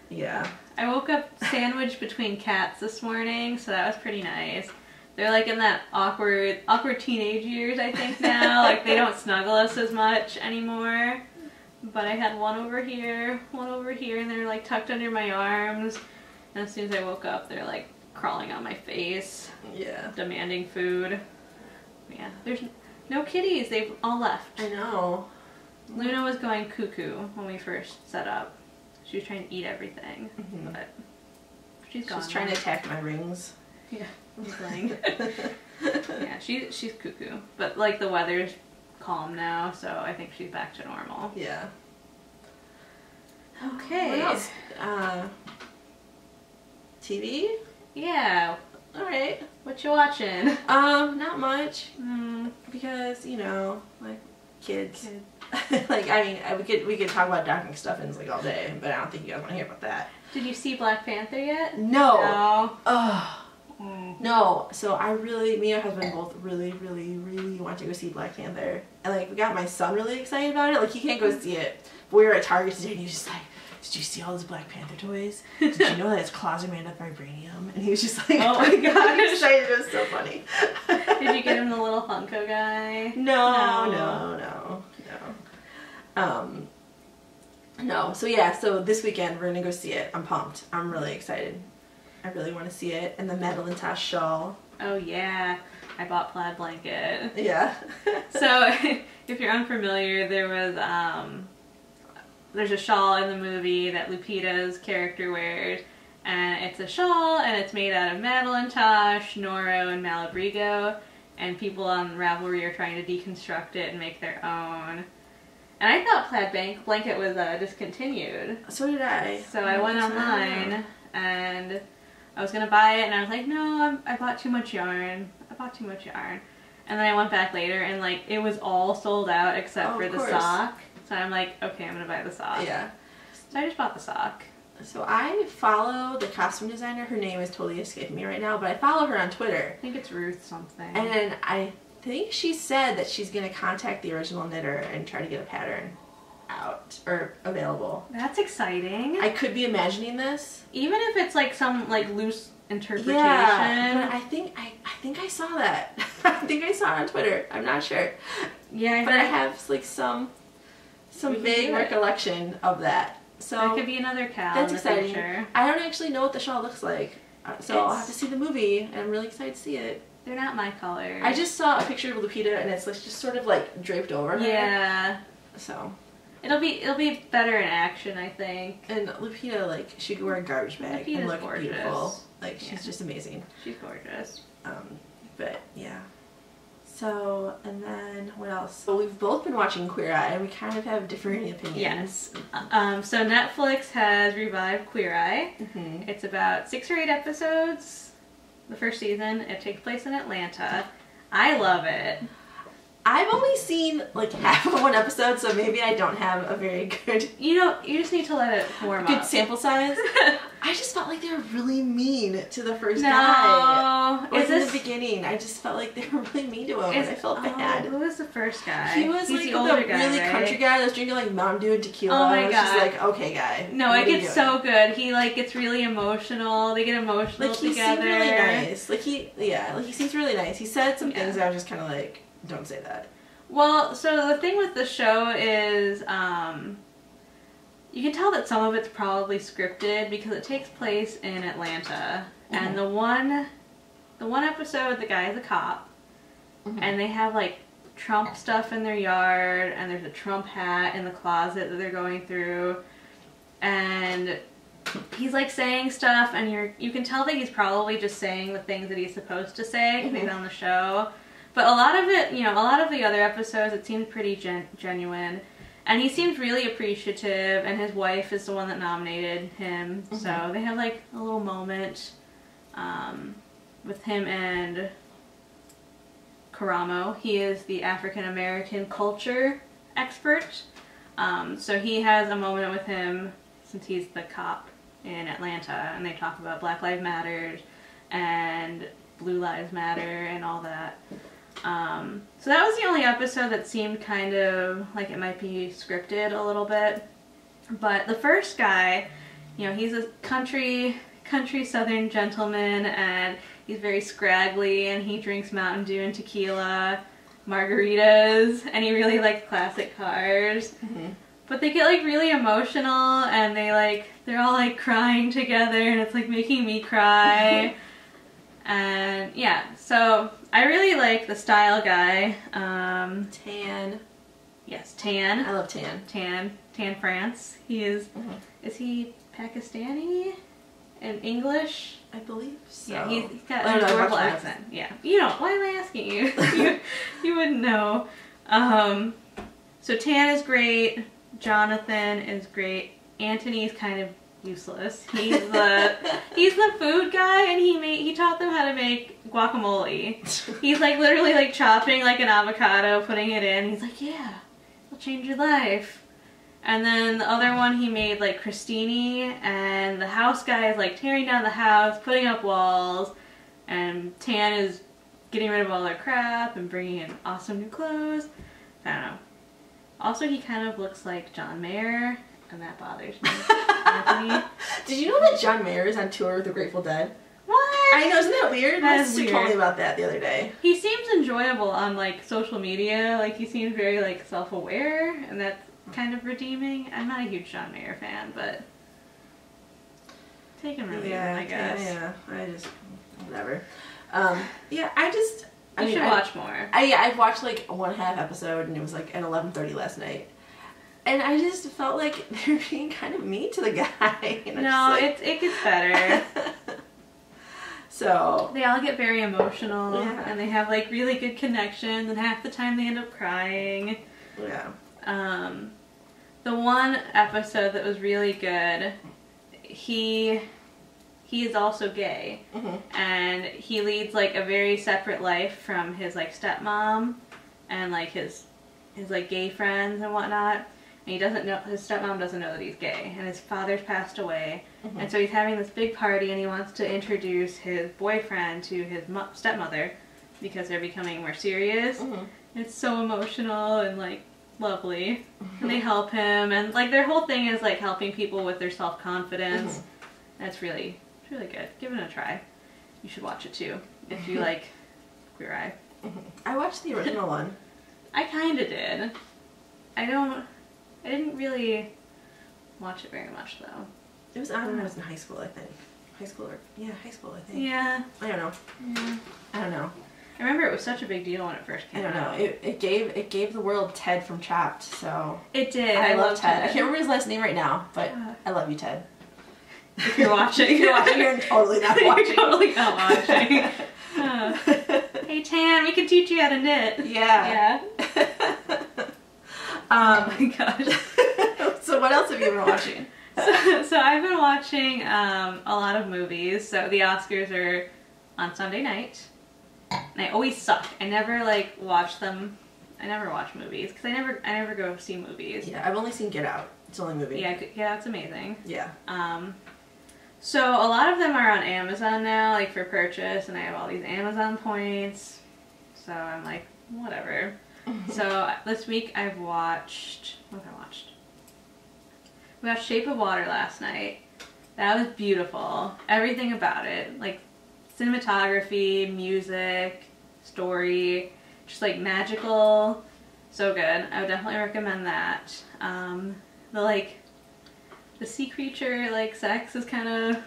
Speaker 1: Yeah.
Speaker 2: I woke up sandwiched between cats this morning, so that was pretty nice. They're like in that awkward teenage years, I think now. Like they don't snuggle us as much anymore. But I had one over here, and they're like tucked under my arms. And as soon as I woke up, they're like crawling on my face.
Speaker 1: Yeah.
Speaker 2: Demanding food. Yeah. There's no kitties. They've all left.
Speaker 1: I know.
Speaker 2: Luna was going cuckoo when we first set up. She was trying to eat everything, but she's gone.
Speaker 1: She's trying to attack my rings.
Speaker 2: Yeah, she's playing. Yeah, she's cuckoo, but like the weather's calm now, so I think she's back to normal.
Speaker 1: Yeah.
Speaker 2: Okay.
Speaker 1: What else? TV?
Speaker 2: Yeah.
Speaker 1: All right.
Speaker 2: What you watching?
Speaker 1: Not much. Because like kids. Like, I mean, we could talk about docking stuffings like all day, but I don't think you guys want to hear about that.
Speaker 2: Did you see Black Panther yet?
Speaker 1: No. No. So me and my husband both really want to go see Black Panther, and like we got my son really excited about it. Like he can't go see it, but we were at Target today, and he was just like, "Did you see all those Black Panther toys? Did you know that his claws are made of vibranium?" And he was just like,
Speaker 2: "Oh my god!"
Speaker 1: Excited. It was so funny.
Speaker 2: Did you get him the little Funko guy?
Speaker 1: No. No. So yeah, so this weekend we're gonna go see it. I'm pumped. I'm really excited. I really want to see it. And the Madeline Tosh shawl.
Speaker 2: Oh yeah, I bought plaid blanket.
Speaker 1: Yeah.
Speaker 2: So if you're unfamiliar, there's a shawl in the movie that Lupita's character wears, and it's a shawl and it's made out of Madeline Tosh, Noro, and Malabrigo, and people on Ravelry are trying to deconstruct it and make their own. And I thought plaid blanket was discontinued.
Speaker 1: So did I.
Speaker 2: So I went online and I was gonna buy it, and I was like, no, I bought too much yarn. And then I went back later, and like it was all sold out except for the sock. So I'm like, okay, I'm gonna buy the sock.
Speaker 1: Yeah.
Speaker 2: So I just bought the sock.
Speaker 1: So I follow the costume designer. Her name is totally escaping me right now, but I follow her on Twitter.
Speaker 2: I think it's Ruth something.
Speaker 1: And then I think she said that she's gonna contact the original knitter and try to get a pattern out or available.
Speaker 2: That's exciting.
Speaker 1: I could be imagining this.
Speaker 2: Even if it's like some like loose interpretation.
Speaker 1: Yeah, but I think I saw that. I think I saw it on Twitter. I'm not sure.
Speaker 2: Yeah,
Speaker 1: but I have like some vague recollection of that. So
Speaker 2: that could be another cow.
Speaker 1: That's
Speaker 2: in the
Speaker 1: exciting.
Speaker 2: future.
Speaker 1: I don't actually know what the shawl looks like, so I'll have to see the movie, and I'm really excited to see it.
Speaker 2: They're not my color.
Speaker 1: I just saw a picture of Lupita, and it's like just sort of like draped over her.
Speaker 2: Yeah.
Speaker 1: So
Speaker 2: it'll be better in action, I think.
Speaker 1: And Lupita, like, she could wear a garbage bag
Speaker 2: Lupita's
Speaker 1: and look
Speaker 2: gorgeous.
Speaker 1: beautiful. Like, she's just amazing.
Speaker 2: She's gorgeous.
Speaker 1: But yeah. So, and then what else? Well, we've both been watching Queer Eye, and we kind of have differing opinions.
Speaker 2: Yes. So Netflix has revived Queer Eye.
Speaker 1: Mm-hmm.
Speaker 2: It's about 6 or 8 episodes. The first season. It takes place in Atlanta. I love it.
Speaker 1: I've only seen like half of one episode, so maybe I don't have a very good...
Speaker 2: You just need to let it warm up.
Speaker 1: Good sample size. I just felt like they were really mean to the first guy. Like in the beginning, I just felt like they were really mean to him, and I felt bad.
Speaker 2: Who was the first guy?
Speaker 1: He was
Speaker 2: He's
Speaker 1: like
Speaker 2: the older
Speaker 1: the
Speaker 2: guy,
Speaker 1: really
Speaker 2: right?
Speaker 1: country guy that was drinking like Mountain Dew and tequila.
Speaker 2: Oh my
Speaker 1: I was
Speaker 2: God.
Speaker 1: just like, okay, guy.
Speaker 2: No, it gets so good. He like gets really emotional. They get emotional
Speaker 1: like, he
Speaker 2: together.
Speaker 1: Seemed really nice. Like he seems really nice. He said some things that I was just kind of like, don't say that.
Speaker 2: Well, so the thing with the show is, you can tell that some of it's probably scripted because it takes place in Atlanta, and the one episode, the guy is a cop, and they have like Trump stuff in their yard, and there's a Trump hat in the closet that they're going through, and he's like saying stuff, and you can tell that he's probably just saying the things that he's supposed to say because he's on the show. But a lot of it, a lot of the other episodes, it seemed pretty genuine. And he seemed really appreciative, and his wife is the one that nominated him. So they have like a little moment with him and Karamo. He is the African American culture expert. So he has a moment with him since he's the cop in Atlanta, and they talk about Black Lives Matter and Blue Lives Matter and all that. So that was the only episode that seemed kind of like it might be scripted a little bit. But the first guy, he's a country southern gentleman, and he's very scraggly, and he drinks Mountain Dew and tequila, margaritas, and he really likes classic cars. But they get like really emotional, and they're all like crying together, and it's like making me cry. And yeah, so I really like the style guy.
Speaker 1: Tan.
Speaker 2: Yes, Tan.
Speaker 1: I love Tan.
Speaker 2: Tan France. He is. Is he Pakistani and English?
Speaker 1: I believe so.
Speaker 2: Yeah, he's got an adorable accent. Yeah, why am I asking you? you wouldn't know. So Tan is great. Jonathan is great. Anthony's kind of useless. He's the food guy, and he taught them how to make guacamole. He's like literally like chopping like an avocado, putting it in. He's like, yeah, it'll change your life. And then the other one, he made like crostini, and the house guy is like tearing down the house, putting up walls, and Tan is getting rid of all their crap and bringing in awesome new clothes. I don't know. Also, he kind of looks like John Mayer, and that bothers me. Anthony.
Speaker 1: Did you know that John Mayer is on tour with the Grateful Dead?
Speaker 2: What?
Speaker 1: I know, isn't that weird?
Speaker 2: That
Speaker 1: My
Speaker 2: is
Speaker 1: sister
Speaker 2: weird.
Speaker 1: told me about that the other day.
Speaker 2: He seems enjoyable on like social media. Like he seems very like self-aware, and that's kind of redeeming. I'm not a huge John Mayer fan, but take him or leave him, I guess.
Speaker 1: Yeah, I just whatever.
Speaker 2: You should watch more.
Speaker 1: I've watched like one half episode, and it was like at 11:30 last night. And I just felt like they're being kind of mean to the guy.
Speaker 2: No, it gets better.
Speaker 1: So
Speaker 2: they all get very emotional,
Speaker 1: and
Speaker 2: they have like really good connections, and half the time they end up crying.
Speaker 1: Yeah.
Speaker 2: The one episode that was really good, he is also gay, and he leads like a very separate life from his like stepmom and like his like gay friends and whatnot. And he doesn't know, his stepmom doesn't know that he's gay, and his father's passed away, and so he's having this big party, and he wants to introduce his boyfriend to his stepmother because they're becoming more serious. It's so emotional and like lovely, and they help him, and like their whole thing is like helping people with their self-confidence. And it's really good. Give it a try. You should watch it too if you like Queer Eye.
Speaker 1: I watched the original one.
Speaker 2: I kind of did. I didn't really watch it very much though.
Speaker 1: It was on when I was in high school, I think. High school, I think.
Speaker 2: Yeah.
Speaker 1: I don't know.
Speaker 2: Yeah.
Speaker 1: I don't know.
Speaker 2: I remember it was such a big deal when it first came out.
Speaker 1: I don't know. It gave the world Ted from Chopped, so
Speaker 2: it did.
Speaker 1: I love Ted. I can't remember his last name right now, but I love you, Ted.
Speaker 2: If you're watching, you're
Speaker 1: totally not watching.
Speaker 2: You're totally not watching. Hey Tan, we can teach you how to knit.
Speaker 1: Yeah.
Speaker 2: Oh my gosh.
Speaker 1: So what else have you been watching?
Speaker 2: So I've been watching a lot of movies. So the Oscars are on Sunday night, and I always suck. I never like watch them I never watch movies because I never go see movies.
Speaker 1: Yeah, I've only seen Get Out. It's the only movie.
Speaker 2: Yeah, it's amazing.
Speaker 1: Yeah.
Speaker 2: So a lot of them are on Amazon now, like for purchase, and I have all these Amazon points. So I'm like, whatever. So this week what have I watched? We watched Shape of Water last night. That was beautiful. Everything about it, like cinematography, music, story, just like magical. So good. I would definitely recommend that. The sea creature, like, sex is kind of,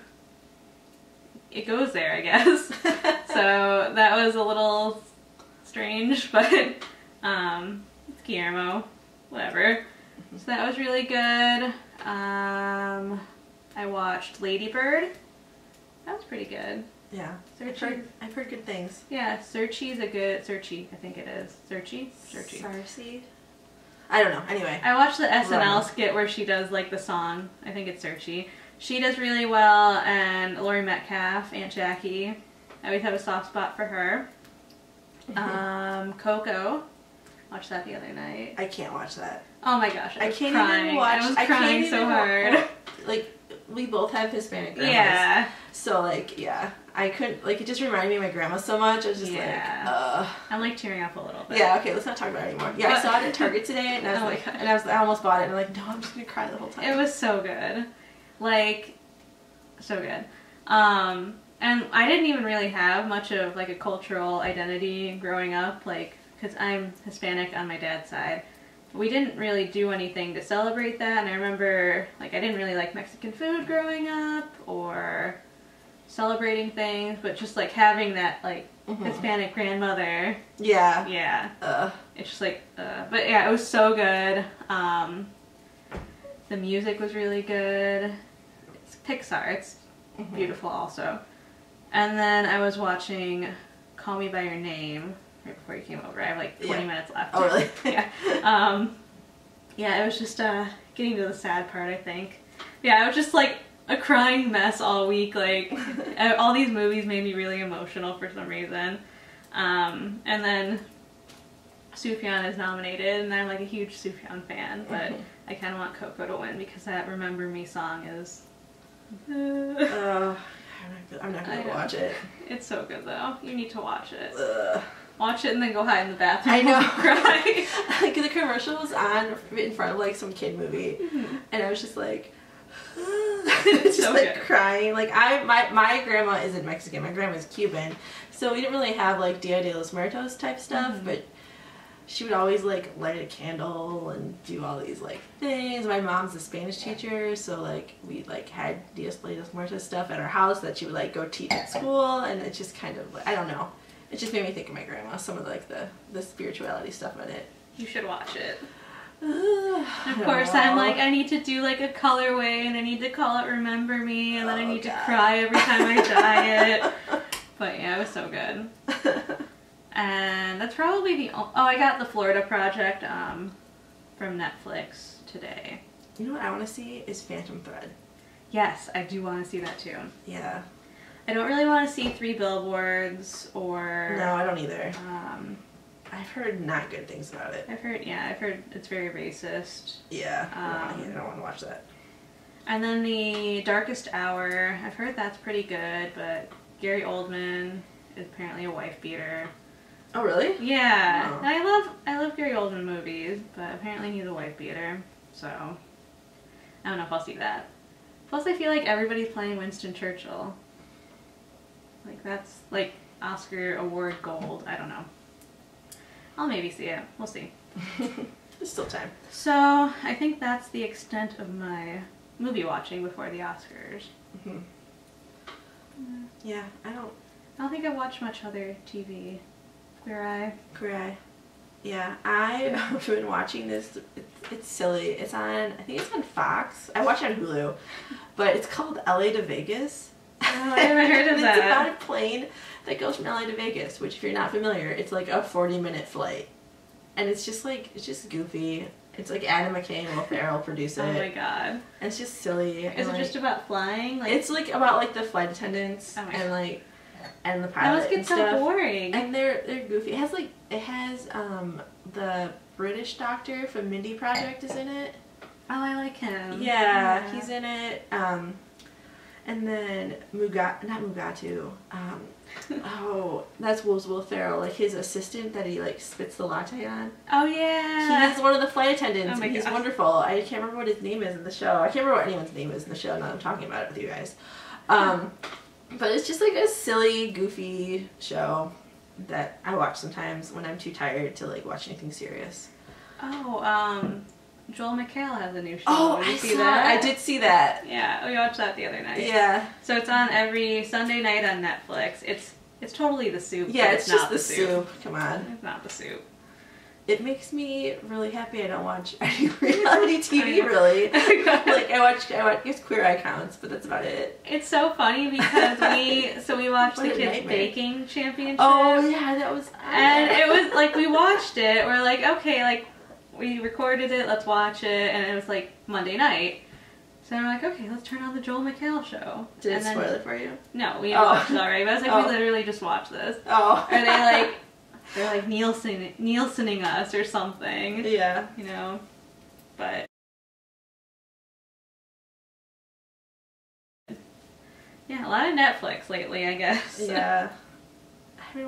Speaker 2: it goes there, I guess. So that was a little strange, but it's Guillermo, whatever. So that was really good. I watched Lady Bird. That was pretty good.
Speaker 1: Yeah. I've heard good things.
Speaker 2: Yeah, Searchy, I think it is. Searchy?
Speaker 1: Sarcy? I don't know. Anyway.
Speaker 2: I watched the SNL skit where she does, like, the song. I think it's Searchy. She does really well, and Laurie Metcalf, Aunt Jackie. I always have a soft spot for her. Coco. Watched that the other night.
Speaker 1: I can't watch that.
Speaker 2: Oh my gosh, I was
Speaker 1: can't
Speaker 2: crying.
Speaker 1: even watch.
Speaker 2: I was crying so hard.
Speaker 1: Like, we both have Hispanic grandmas.
Speaker 2: Yeah.
Speaker 1: So, like, yeah. I couldn't, like, it just reminded me of my grandma so much. I was just
Speaker 2: I'm, like, tearing up a little bit.
Speaker 1: Yeah, okay, let's not talk about it anymore. Yeah, I saw it at Target today, and I almost bought it, and I'm like, no, I'm just gonna cry the whole time.
Speaker 2: It was so good. Like, so good. And I didn't even really have much of, like, a cultural identity growing up, like, because I'm Hispanic on my dad's side. We didn't really do anything to celebrate that, and I remember, like, I didn't really like Mexican food growing up, or celebrating things, but just, like, having that, like, Hispanic grandmother.
Speaker 1: Yeah.
Speaker 2: Yeah. It's just, like, but, yeah, it was so good. The music was really good. It's Pixar. It's beautiful also. And then I was watching Call Me By Your Name right before you came over. I have like 20 minutes left.
Speaker 1: Oh, really?
Speaker 2: Yeah. Yeah, it was just getting to the sad part, I think. Yeah, I was just like a crying mess all week. Like, all these movies made me really emotional for some reason. And then Sufjan is nominated, and I'm like a huge Sufjan fan, but I kind of want Coco to win because that Remember Me song is...
Speaker 1: I'm not gonna watch it.
Speaker 2: It's so good though. You need to watch it. Watch it and then go hide in the bathroom.
Speaker 1: I know.
Speaker 2: And cry.
Speaker 1: Like, the commercial was on in front of like some kid movie, and I was just like, just so like good. Crying. Like, my grandma isn't Mexican. My grandma's Cuban, so we didn't really have like Dia de los Muertos type stuff, but she would always like light a candle and do all these like things. My mom's a Spanish teacher, so like we like had Dia de los Muertos stuff at our house that she would like go teach at school, and it just kind of, I don't know, it just made me think of my grandma, some of like the spirituality stuff in it.
Speaker 2: You should watch it. Of course, I'm like, I need to do like a colorway, and I need to call it Remember Me, and then I need to cry every time I dye it. But yeah, it was so good. And that's probably the I got The Florida Project from Netflix today.
Speaker 1: You know what I want to see is Phantom Thread.
Speaker 2: Yes, I do want to see that too.
Speaker 1: Yeah.
Speaker 2: I don't really want to see 3 Billboards or...
Speaker 1: No, I don't either. I've heard not good things about it.
Speaker 2: I've heard it's very racist.
Speaker 1: Yeah, I don't want to watch that.
Speaker 2: And then The Darkest Hour, I've heard that's pretty good, but Gary Oldman is apparently a wife beater.
Speaker 1: Oh, really?
Speaker 2: Yeah. Oh. I love Gary Oldman movies, but apparently he's a wife beater, so I don't know if I'll see that. Plus, I feel like everybody's playing Winston Churchill. Like, that's like Oscar award gold. I don't know. I'll maybe see it. We'll see.
Speaker 1: There's still time.
Speaker 2: So, I think that's the extent of my movie watching before the Oscars.
Speaker 1: Yeah, I don't
Speaker 2: think I've watched much other TV. Queer Eye.
Speaker 1: Yeah, I've been watching this. It's silly. It's on, I think it's on Fox. I watch it on Hulu, but it's called LA to Vegas.
Speaker 2: Oh, I haven't heard of that.
Speaker 1: It's about a plane that goes from LA to Vegas, which, if you're not familiar, it's like a 40-minute flight. And it's just like, it's just goofy. It's like Adam McKay and Will Ferrell produce it.
Speaker 2: Oh my god.
Speaker 1: And it's just silly.
Speaker 2: Is it like, just about flying? Like,
Speaker 1: it's like about like the flight attendants and like and the pilot.
Speaker 2: That must get so boring.
Speaker 1: And they're goofy. It has the British doctor from Mindy Project is in it.
Speaker 2: Oh, I like him.
Speaker 1: Yeah, he's in it. And then not Mugatu. Oh, that's Will Ferrell. Like his assistant that he like spits the latte on.
Speaker 2: Oh yeah.
Speaker 1: He's one of the flight attendants, and he's
Speaker 2: gosh.
Speaker 1: wonderful. I can't remember what his name is in the show. I can't remember what anyone's name is in the show. Now that I'm talking about it with you guys. But it's just like a silly, goofy show that I watch sometimes when I'm too tired to like watch anything serious.
Speaker 2: Oh, Joel McHale has a new show.
Speaker 1: Oh, I did see that.
Speaker 2: Yeah, we watched that the other night.
Speaker 1: Yeah.
Speaker 2: So it's on every Sunday night on Netflix. It's totally The Soup.
Speaker 1: Yeah,
Speaker 2: it's
Speaker 1: just
Speaker 2: not
Speaker 1: the soup. Come on.
Speaker 2: It's not The Soup.
Speaker 1: It makes me really happy I don't watch any reality TV, really. Like, I watch Queer Eye counts, but that's about it.
Speaker 2: It's so funny because we watched the Kids Baking Championship.
Speaker 1: Oh, yeah, that was...
Speaker 2: And it was, like, we watched it. We're like, okay, like, we recorded it, let's watch it, and it was, like, Monday night. So we're like, okay, let's turn on the Joel McHale show.
Speaker 1: Did it spoil it for you?
Speaker 2: No, we had watched it already, but I was like, we literally just watched this.
Speaker 1: Oh.
Speaker 2: Are they, like... They're like Nielsening us or something.
Speaker 1: Yeah.
Speaker 2: You know? But... yeah, a lot of Netflix lately, I guess.
Speaker 1: Yeah. I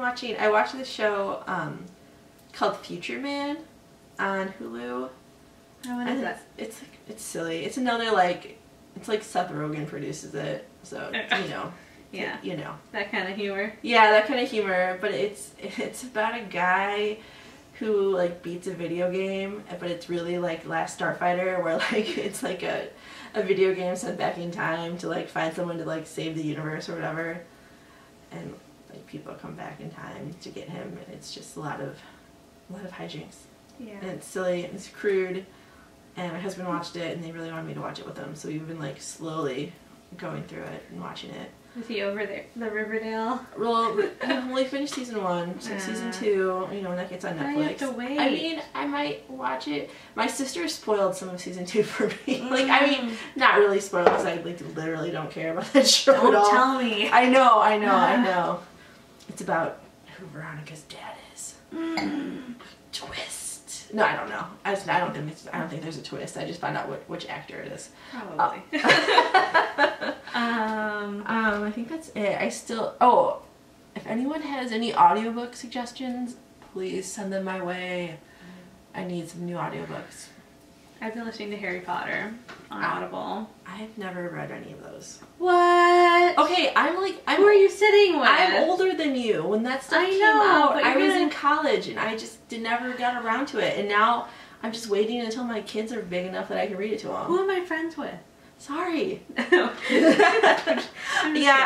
Speaker 1: watched this show called Future Man on Hulu.
Speaker 2: Oh, what is that?
Speaker 1: It's silly. It's another like... It's like Seth Rogen produces it. So, you know...
Speaker 2: Yeah.
Speaker 1: You know.
Speaker 2: That kind of humor.
Speaker 1: Yeah, that kind of humor, but it's about a guy who like beats a video game, but it's really like Last Starfighter, where like it's like a video game sent back in time to like find someone to like save the universe or whatever, and like people come back in time to get him, and it's just a lot of hijinks.
Speaker 2: Yeah.
Speaker 1: And it's silly and it's crude, and my husband watched it, and they really wanted me to watch it with them, so we've been like slowly going through it and watching it.
Speaker 2: Is he over there? The Riverdale?
Speaker 1: Well, I only finished season 1, so season 2, you know, when that gets on Netflix.
Speaker 2: I have to wait.
Speaker 1: I mean, I might watch it. My sister spoiled some of season 2 for me. Like, I mean, not really spoiled because I like literally don't care about that show at all.
Speaker 2: Don't tell me.
Speaker 1: I know. It's about who Veronica's dad is. Twist. No, I don't know. I don't think there's a twist. I just found out which actor it is.
Speaker 2: Probably.
Speaker 1: I think that's it. If anyone has any audiobook suggestions, please send them my way. I need some new audiobooks.
Speaker 2: I've been listening to Harry Potter on Audible.
Speaker 1: I've never read any of those.
Speaker 2: What?
Speaker 1: Okay,
Speaker 2: who are you sitting with?
Speaker 1: I'm older than you. When that stuff came out, I was in college and I just never got around to it. And now I'm just waiting until my kids are big enough that I can read it to them.
Speaker 2: Who am I friends with?
Speaker 1: Sorry. Yeah,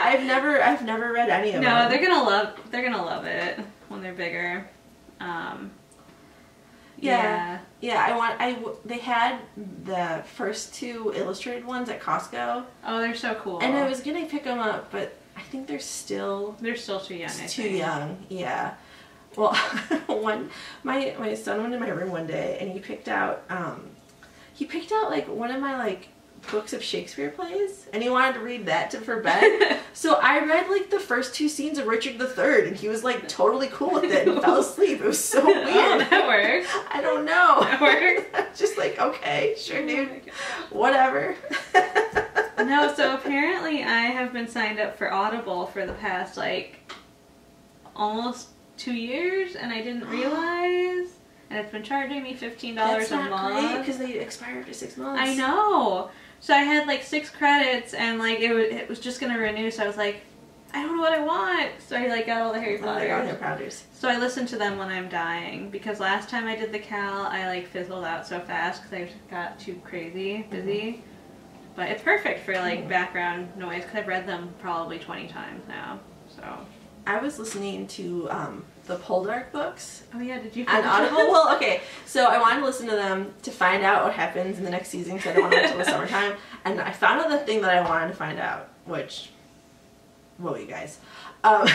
Speaker 1: I've never read any of them.
Speaker 2: No, they're gonna love it when they're bigger.
Speaker 1: Yeah. They had the first 2 illustrated ones at Costco.
Speaker 2: Oh, they're so cool.
Speaker 1: And I was gonna pick them up, but I think they're still
Speaker 2: too young.
Speaker 1: Too young, yeah. Well, my son went in my room one day and he picked out like one of my like books of Shakespeare plays, and he wanted to read that for bed. So I read like the first 2 scenes of Richard III, and he was like totally cool with it and fell asleep. It was so weird.
Speaker 2: Oh, that worked.
Speaker 1: I don't know.
Speaker 2: That worked.
Speaker 1: I'm just like, okay, sure, dude, whatever.
Speaker 2: No, so apparently I have been signed up for Audible for the past like almost 2 years, and I didn't realize. And it's been charging me $15
Speaker 1: That's
Speaker 2: a
Speaker 1: not
Speaker 2: month.
Speaker 1: great, because they expire after 6 months.
Speaker 2: I know. So I had like 6 credits, and like it was just gonna renew. So I was like, I don't know what I want. So I like got all the Harry Potters. So I listened to them when I'm dying, because last time I did the Cal, I like fizzled out so fast because I just got too crazy busy. But it's perfect for like background noise because I've read them probably 20 times now. So
Speaker 1: I was listening to the Poldark books.
Speaker 2: Oh yeah, did you
Speaker 1: on Audible? Well, okay, so I wanted to listen to them to find out what happens in the next season because I don't want to wait until the summertime. And I found out the thing that I wanted to find out, which, whoa, you guys. But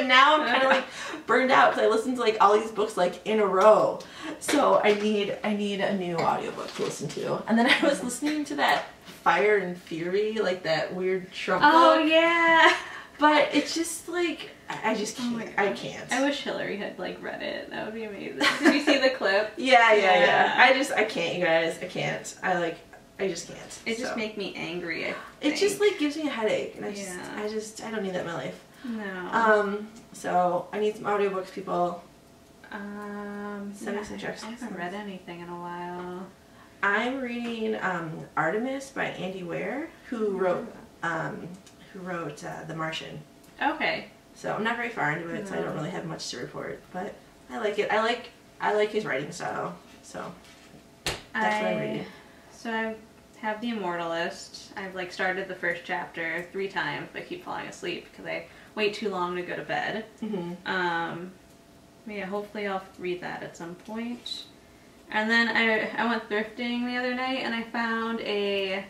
Speaker 1: now I'm kind of like burned out because I listened to like all these books like in a row. So I need a new audiobook to listen to. And then I was listening to that Fire and Fury, like that weird Trump book.
Speaker 2: Oh yeah.
Speaker 1: But it's just like, I just can't. I can't.
Speaker 2: I wish Hillary had like read it. That would be amazing. Did you see the clip?
Speaker 1: Yeah. I can't, you guys. I can't. I just can't.
Speaker 2: It just make me angry.
Speaker 1: It just like gives me a headache, and I don't need that in my life.
Speaker 2: No.
Speaker 1: So I need some audiobooks, people.
Speaker 2: Send me suggestions. I haven't read anything in a while.
Speaker 1: I'm reading Artemis by Andy Weir, who wrote The Martian.
Speaker 2: Okay.
Speaker 1: So I'm not very far into it, so I don't really have much to report, but I like it. I like his writing style, so that's what I'm reading.
Speaker 2: So I have The Immortalist. I've like started the first chapter 3 times, but I keep falling asleep because I wait too long to go to bed. Yeah, hopefully I'll read that at some point. And then I went thrifting the other night and I found a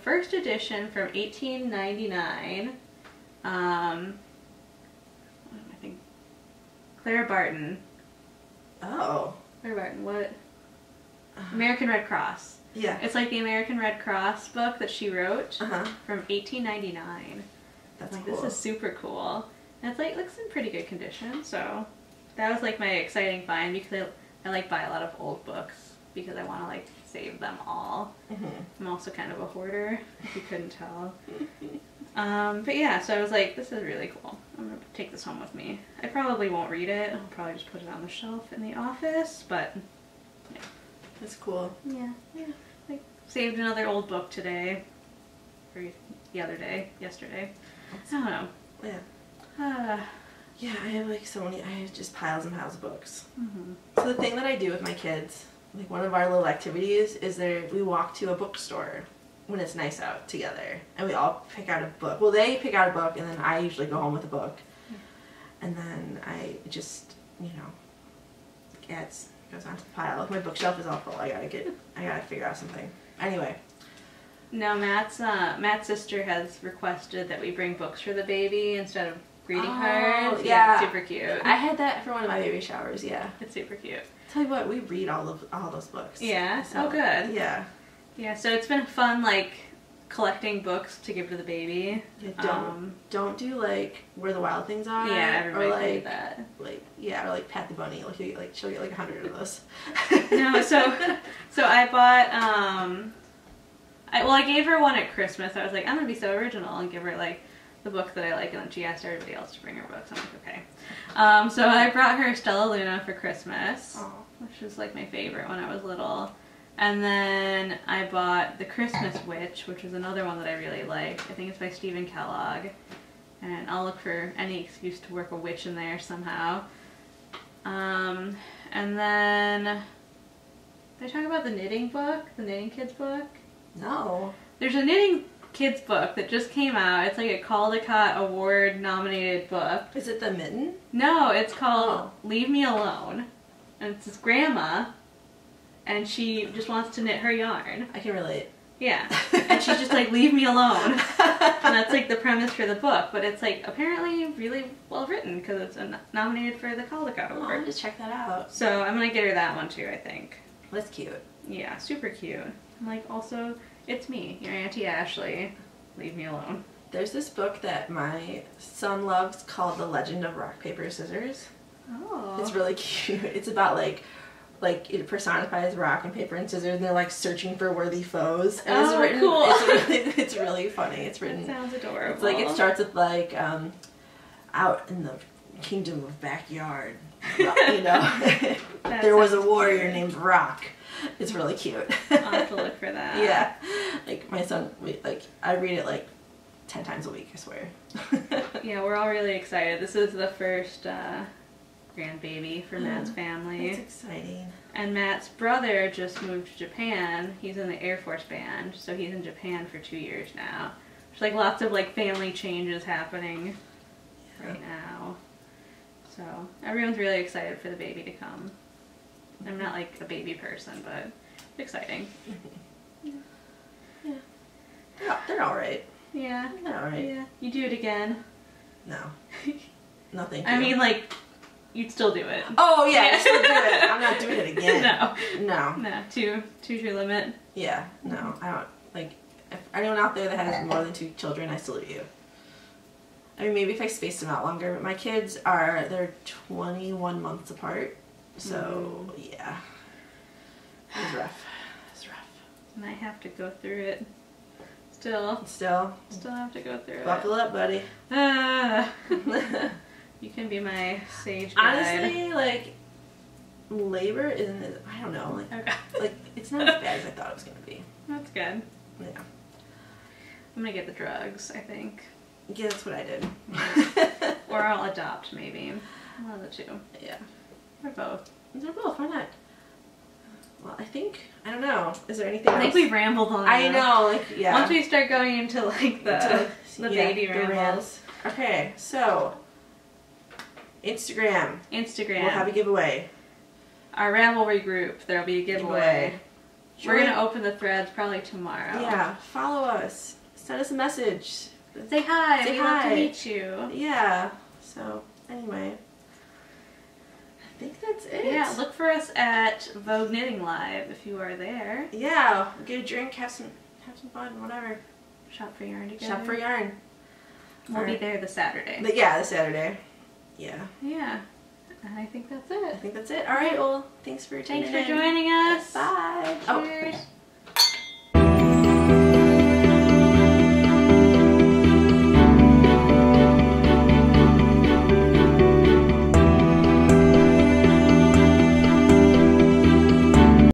Speaker 2: first edition from 1899. I think Clara Barton.
Speaker 1: Oh.
Speaker 2: Clara Barton, what? American Red Cross.
Speaker 1: Yeah.
Speaker 2: It's like the American Red Cross book that she wrote from 1899.
Speaker 1: That's
Speaker 2: like,
Speaker 1: cool.
Speaker 2: This is super cool. And it's like looks in pretty good condition, so that was like my exciting find because I like buy a lot of old books because I want to like save them all. I'm also kind of a hoarder, if you couldn't tell. But yeah, so I was like, this is really cool. I'm gonna take this home with me. I probably won't read it. I'll probably just put it on the shelf in the office, but yeah.
Speaker 1: That's cool.
Speaker 2: Yeah. I saved another old book today. Or yesterday. I don't know.
Speaker 1: Yeah. Yeah, I have like so many, I have just piles and piles of books. So the thing that I do with my kids, like one of our little activities is we walk to a bookstore when it's nice out together and we all pick out a book. Well, they pick out a book and then I usually go home with a book. And then I just, it goes onto the pile. My bookshelf is all full. I gotta figure out something. Anyway.
Speaker 2: No, Matt's sister has requested that we bring books for the baby instead of greeting cards.
Speaker 1: Yeah,
Speaker 2: super cute.
Speaker 1: I had that for one of my baby showers. Yeah,
Speaker 2: it's super cute.
Speaker 1: Tell you what, we read all those books.
Speaker 2: Yeah.
Speaker 1: So,
Speaker 2: oh, good.
Speaker 1: Yeah.
Speaker 2: Yeah. So it's been fun, like collecting books to give to the baby.
Speaker 1: Yeah, don't do like Where the Wild Things Are.
Speaker 2: Yeah, everybody
Speaker 1: or
Speaker 2: did that.
Speaker 1: Or like Pat the Bunny. Like she'll get like 100 of those.
Speaker 2: No, so I bought I gave her one at Christmas. I was like, I'm gonna be so original and give her like the book that I like, and then she asked everybody else to bring her books. I'm like, okay. So I brought her Stella Luna for Christmas, which was like my favorite when I was little. And then I bought The Christmas Witch, which was another one that I really liked. I think it's by Stephen Kellogg. And I'll look for any excuse to work a witch in there somehow. And then, did I talk about the knitting book? The Knitting Kids book?
Speaker 1: No.
Speaker 2: There's a knitting kids book that just came out. It's like a Caldecott Award nominated book.
Speaker 1: Is it The Mitten?
Speaker 2: No, it's called Leave Me Alone. And it's this grandma, and she just wants to knit her yarn.
Speaker 1: I can relate.
Speaker 2: Yeah. And she's just like, leave me alone. And that's like the premise for the book, but it's like apparently really well written because it's nominated for the Caldecott Award.
Speaker 1: I'll just check that out.
Speaker 2: So I'm gonna get her that one too, I think.
Speaker 1: That's cute.
Speaker 2: Yeah, super cute. And like also, it's me, your Auntie Ashley. Leave me alone.
Speaker 1: There's this book that my son loves called The Legend of Rock, Paper, Scissors.
Speaker 2: Oh.
Speaker 1: It's really cute. It's about like it personifies rock and paper and scissors, and they're like searching for worthy foes. And it's written,
Speaker 2: cool.
Speaker 1: It's really funny. It's written.
Speaker 2: That sounds adorable.
Speaker 1: It's like it starts with like out in the kingdom of backyard, there was a warrior named Rock. It's really cute.
Speaker 2: I'll have to look for that.
Speaker 1: Yeah, like my son, I read it like 10 times a week, I swear.
Speaker 2: Yeah, we're all really excited. This is the first grandbaby for Matt's family.
Speaker 1: That's exciting.
Speaker 2: And Matt's brother just moved to Japan. He's in the Air Force Band, so he's in Japan for 2 years now. There's like lots of like family changes happening right now. So everyone's really excited for the baby to come. I'm not like a baby person, but it's exciting.
Speaker 1: Yeah. They're alright.
Speaker 2: Yeah.
Speaker 1: They're alright.
Speaker 2: Yeah. You do it again?
Speaker 1: No. No, thank you.
Speaker 2: I mean, like, you'd still do it.
Speaker 1: Oh, yeah, I'd still do it. I'm not doing it again.
Speaker 2: No.
Speaker 1: No.
Speaker 2: No. Two's your limit?
Speaker 1: Yeah. No. I don't, like, if anyone out there that has more than 2 children, I salute you. I mean, maybe if I spaced them out longer, but my kids they're 21 months apart. So, yeah. It was rough.
Speaker 2: And I have to go through it. Still have to go through
Speaker 1: Buckle up, buddy.
Speaker 2: You can be my sage guide.
Speaker 1: Honestly, like, labor isn't, I don't know, like it's not as bad as I thought it was gonna be.
Speaker 2: That's good.
Speaker 1: Yeah.
Speaker 2: I'm gonna get the drugs, I think.
Speaker 1: Yeah, that's what I did.
Speaker 2: Or I'll adopt, maybe. One of the two.
Speaker 1: Yeah.
Speaker 2: Or both.
Speaker 1: They're both, why not? Well, I don't know. Is there anything else?
Speaker 2: I think we've rambled on
Speaker 1: I know, like, yeah.
Speaker 2: Once we start going into, like, the baby rambles.
Speaker 1: Okay, so, Instagram. We'll have a giveaway.
Speaker 2: Our Ravelry group, there'll be a giveaway. We're going to open the threads probably tomorrow.
Speaker 1: Yeah, follow us. Send us a message.
Speaker 2: Say hi. We'd love to meet you.
Speaker 1: Yeah. So, anyway. I think that's it.
Speaker 2: Yeah, look for us at Vogue Knitting Live if you are there.
Speaker 1: Yeah, get a drink, have some fun, whatever.
Speaker 2: Shop for yarn together.
Speaker 1: Shop for yarn.
Speaker 2: We'll be there the Saturday.
Speaker 1: The Saturday. Yeah.
Speaker 2: Yeah. And I think that's it.
Speaker 1: All right, well, thanks for tuning in.
Speaker 2: Thanks for joining us.
Speaker 1: Bye.
Speaker 2: Cheers.
Speaker 1: Oh.